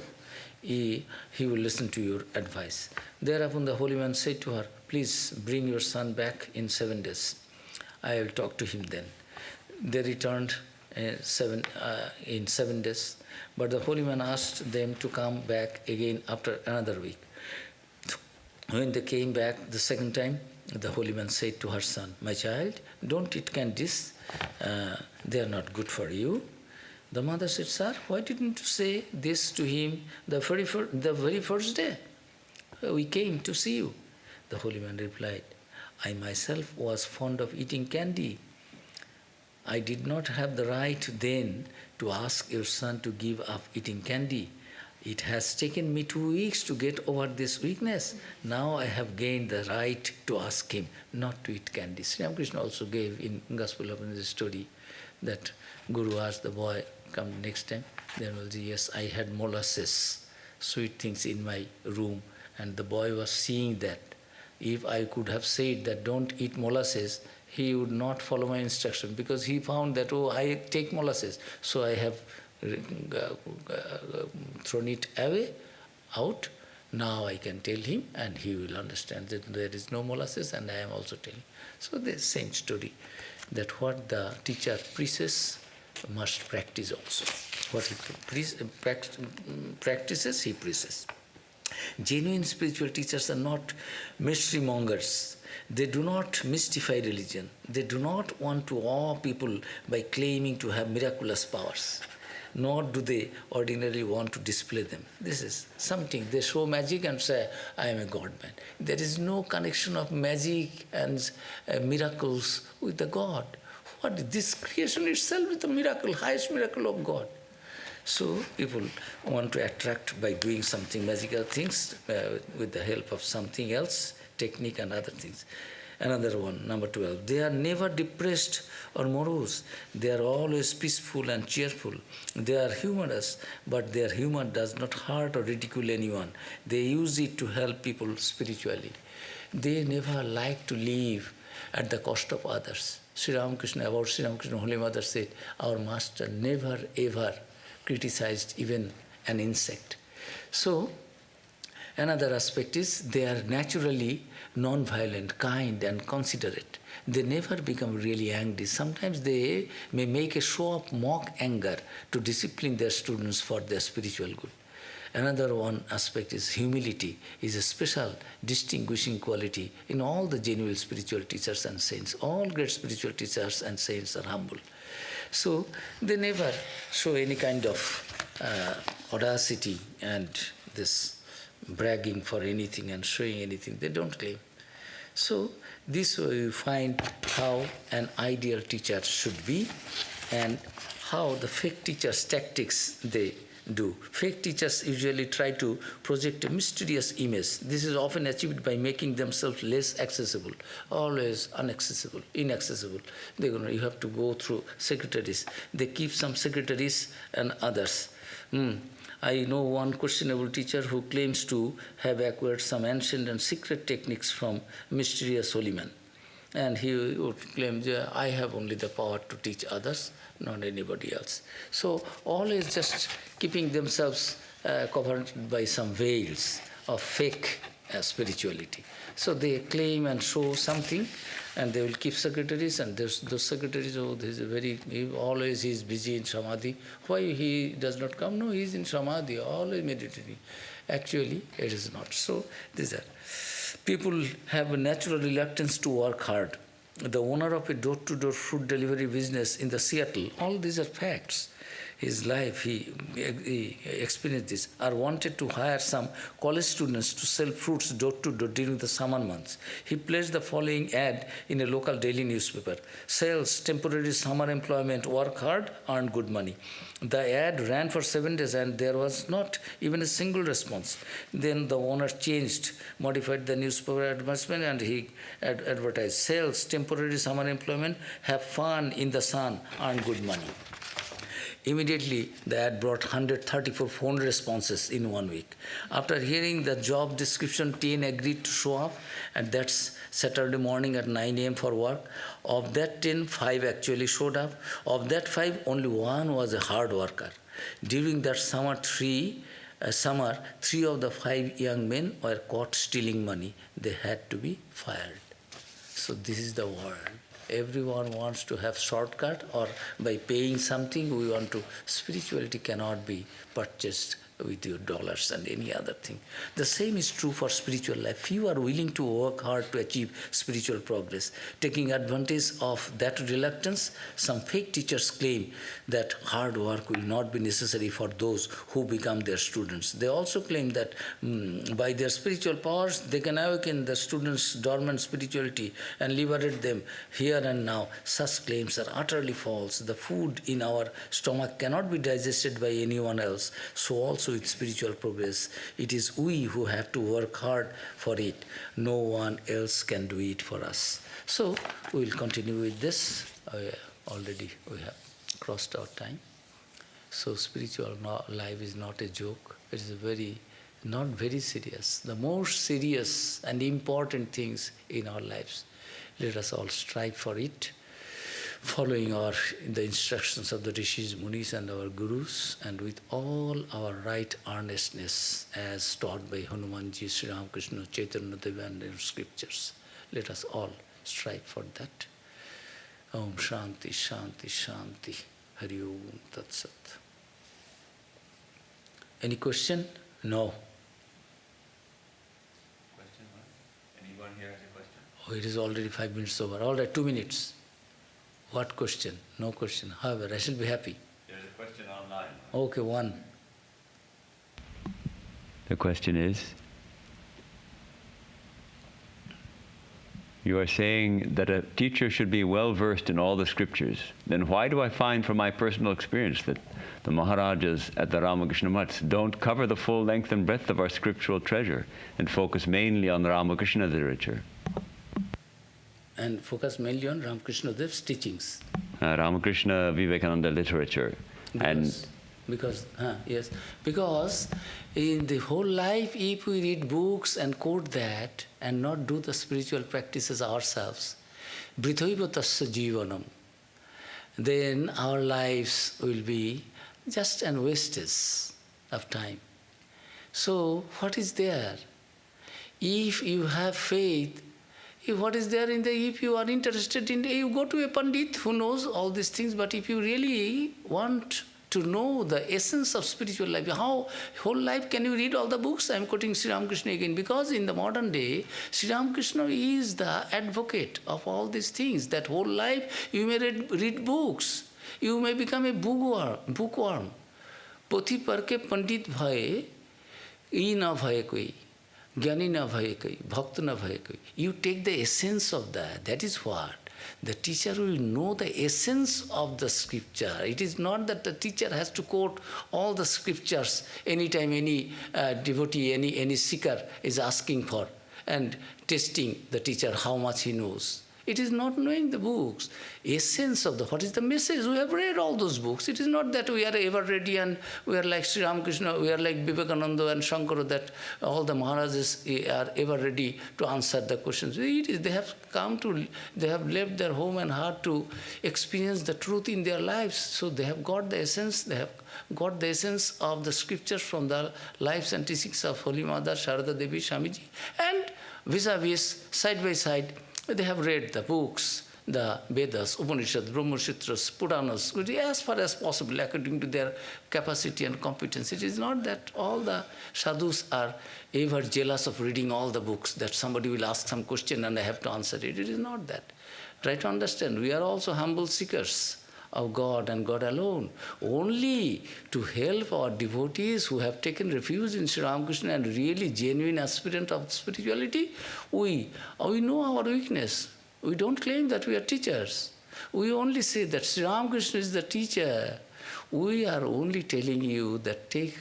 He will listen to your advice. Thereupon the holy man said to her, Please bring your son back in 7 days. I will talk to him then. They returned in 7 days. But the holy man asked them to come back again after another week. When they came back the second time, the holy man said to her son, My child, don't eat candies. They are not good for you. The mother said, Sir, why didn't you say this to him the very first day we came to see you? The holy man replied, I myself was fond of eating candy. I did not have the right then to ask your son to give up eating candy. It has taken me 2 weeks to get over this weakness. Now I have gained the right to ask him not to eat candy. Sri Ramakrishna also gave in Gospel of the story that Guru asked the boy, come next time. Then will say, yes, I had molasses, sweet things in my room. And the boy was seeing that. If I could have said that don't eat molasses, he would not follow my instruction because he found that, oh, I take molasses. So I have thrown it away, out. Now I can tell him and he will understand that there is no molasses and I am also telling. So the same story, that what the teacher preaches must practice also. What he practices, he preaches. Genuine spiritual teachers are not mystery mongers. They do not mystify religion. They do not want to awe people by claiming to have miraculous powers. Nor do they ordinarily want to display them. This is something. They show magic and say, I am a God man. There is no connection of magic and miracles with the God. What? This creation itself is the miracle, highest miracle of God. So people want to attract by doing something magical things with the help of something else, technique and other things. Another one, number 12. They are never depressed or morose. They are always peaceful and cheerful. They are humorous, but their humor does not hurt or ridicule anyone. They use it to help people spiritually. They never like to live at the cost of others. Sri Ramakrishna, about Sri Ramakrishna, Holy Mother said, our master never ever criticized even an insect. So, another aspect is they are naturally non-violent, kind and considerate. They never become really angry. Sometimes they may make a show of mock anger to discipline their students for their spiritual good. Another one aspect is humility, is a special distinguishing quality in all the genuine spiritual teachers and saints. All great spiritual teachers and saints are humble. So they never show any kind of audacity and this bragging for anything and showing anything. They don't claim. So this way you find how an ideal teacher should be and how the fake teachers' tactics they do. Fake teachers usually try to project a mysterious image. This is often achieved by making themselves less accessible, always inaccessible. You have to go through secretaries. They keep some secretaries and others. I know one questionable teacher who claims to have acquired some ancient and secret techniques from mysterious holy man. And he would claim, I have only the power to teach others, not anybody else. So always just keeping themselves covered by some veils of fake spirituality. So they claim and show something, and they will keep secretaries, and those secretaries, always he is busy in samadhi. Why he does not come? No, he is in samadhi, always meditating. Actually, it is not. So these are. People have a natural reluctance to work hard. The owner of a door-to-door food delivery business in the Seattle, all these are facts. His life, he experienced this, are wanted to hire some college students to sell fruits door-to-door during the summer months. He placed the following ad in a local daily newspaper: sales, temporary summer employment, work hard, earn good money. The ad ran for 7 days and there was not even a single response. Then the owner modified the newspaper advertisement, and he advertised: sales, temporary summer employment, have fun in the sun, earn good money. Immediately, the ad brought 134 phone responses in 1 week. After hearing the job description, 10 agreed to show up, and that's Saturday morning at 9 a.m. for work. Of that 10, 5 actually showed up. Of that 5, only 1 was a hard worker. During that summer, 3 of the 5 young men were caught stealing money. They had to be fired. So this is the world. Everyone wants to have shortcut, or by paying something we want to. Spirituality cannot be purchased with your dollars and any other thing. The same is true for spiritual life. Few are willing to work hard to achieve spiritual progress. Taking advantage of that reluctance, some fake teachers claim that hard work will not be necessary for those who become their students. They also claim that by their spiritual powers, they can awaken the students' dormant spirituality and liberate them here and now. Such claims are utterly false. The food in our stomach cannot be digested by anyone else. So also with spiritual progress, it is we who have to work hard for it. No one else can do it for us. So we will continue with this. Already we have crossed our time. So spiritual life is not a joke. It is not very serious. The most serious and important things in our lives. Let us all strive for it, following the instructions of the Rishis, Munis and our Gurus, and with all our right earnestness as taught by Hanumanji, Sri Ramakrishna, Chaitanya Deva and their scriptures. Let us all strive for that. Om Shanti, Shanti, Shanti. Hari Om Tat Sat. Any question? No. Question? Anyone here has a question? Oh, it is already 5 minutes over. All right, 2 minutes. What question? No question. However, I shall be happy. There is a question online. Okay, one. The question is, you are saying that a teacher should be well versed in all the scriptures. Then why do I find from my personal experience that the Maharajas at the Ramakrishna Mats don't cover the full length and breadth of our scriptural treasure and focus mainly on the Ramakrishna literature? and focus mainly on Ramakrishna Dev's teachings. Ramakrishna Vivekananda literature. Because in the whole life, if we read books and quote that and not do the spiritual practices ourselves, brithaiva tasya jivanam, then our lives will be just an wastage of time. So what is there? If you have faith, what is there if you are interested in, you go to a Pandit who knows all these things, but if you really want to know the essence of spiritual life, how whole life can you read all the books? I am quoting Sri Ramakrishna again, because in the modern day, Sri Ramakrishna is the advocate of all these things, that whole life you may read books, you may become a bookworm. Pothi parke pandit bhaye, I na bhaye koi. Jnani na bhaye koi, bhakt na bhaye koi. You take the essence of that. That is what? The teacher will know the essence of the scripture. It is not that the teacher has to quote all the scriptures anytime any devotee, any seeker is asking for and testing the teacher how much he knows. It is not knowing the books. Essence of what is the message? We have read all those books. It is not that we are ever ready and we are like Sri Ramakrishna, we are like Vivekananda and Shankara, that all the Maharajas are ever ready to answer the questions. They have they have left their home and heart to experience the truth in their lives. So they have got the essence, got the essence of the scriptures from the lives and teachings of Holy Mother, Sharada Devi, Swamiji, and vis-a-vis, side by side, they have read the books, the Vedas, Upanishads, Brahma-sutras, Puranas, as far as possible according to their capacity and competence. It is not that all the sadhus are ever jealous of reading all the books, that somebody will ask some question and I have to answer it. It is not that. Try to understand, we are also humble seekers of God and God alone, only to help our devotees who have taken refuge in Sri Ramakrishna and really genuine aspirant of spirituality. We know our weakness. We don't claim that we are teachers. We only say that Sri Ramakrishna is the teacher. We are only telling you that take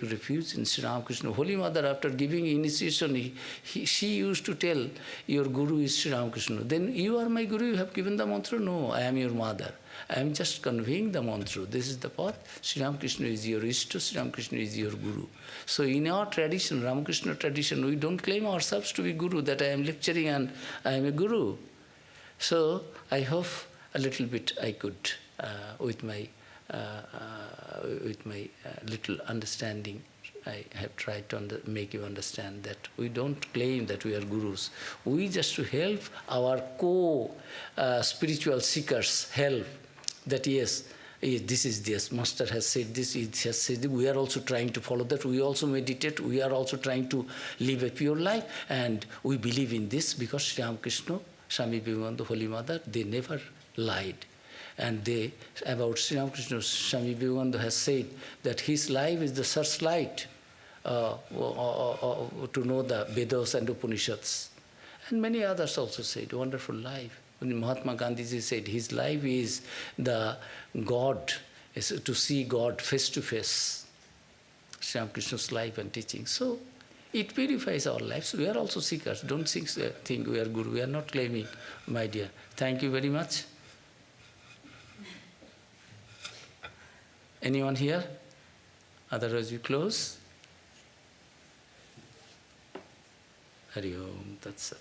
refuge in Sri Ramakrishna. Holy Mother, after giving initiation, she used to tell, your Guru is Sri Ramakrishna. Then you are my Guru, you have given the mantra? No, I am your mother. I am just conveying the mantra. This is the path. Sri Ramakrishna is your Ishta, Sri Ramakrishna is your Guru. So in our tradition, Ramakrishna tradition, we don't claim ourselves to be Guru, that I am lecturing and I am a Guru. So I hope a little bit I could, with my little understanding, I have tried to make you understand that we don't claim that we are gurus. We just to help our spiritual seekers help that yes, this is this, Master has said this, he has said this. We are also trying to follow that. We also meditate. We are also trying to live a pure life. And we believe in this because Sri Ramakrishna, Swami Vivekananda, Holy Mother, they never lied. And about Sri Ramakrishna, Swami Vivekananda has said that his life is the searchlight to know the Vedas and Upanishads. And many others also said, wonderful life. When Mahatma Gandhiji said his life is the God, is to see God face to face. Sri Ramakrishna's life and teaching. So it purifies our lives. We are also seekers. Don't think we are Guru. We are not claiming, my dear. Thank you very much. Anyone here? Otherwise we close. Hari Om Tat Sat.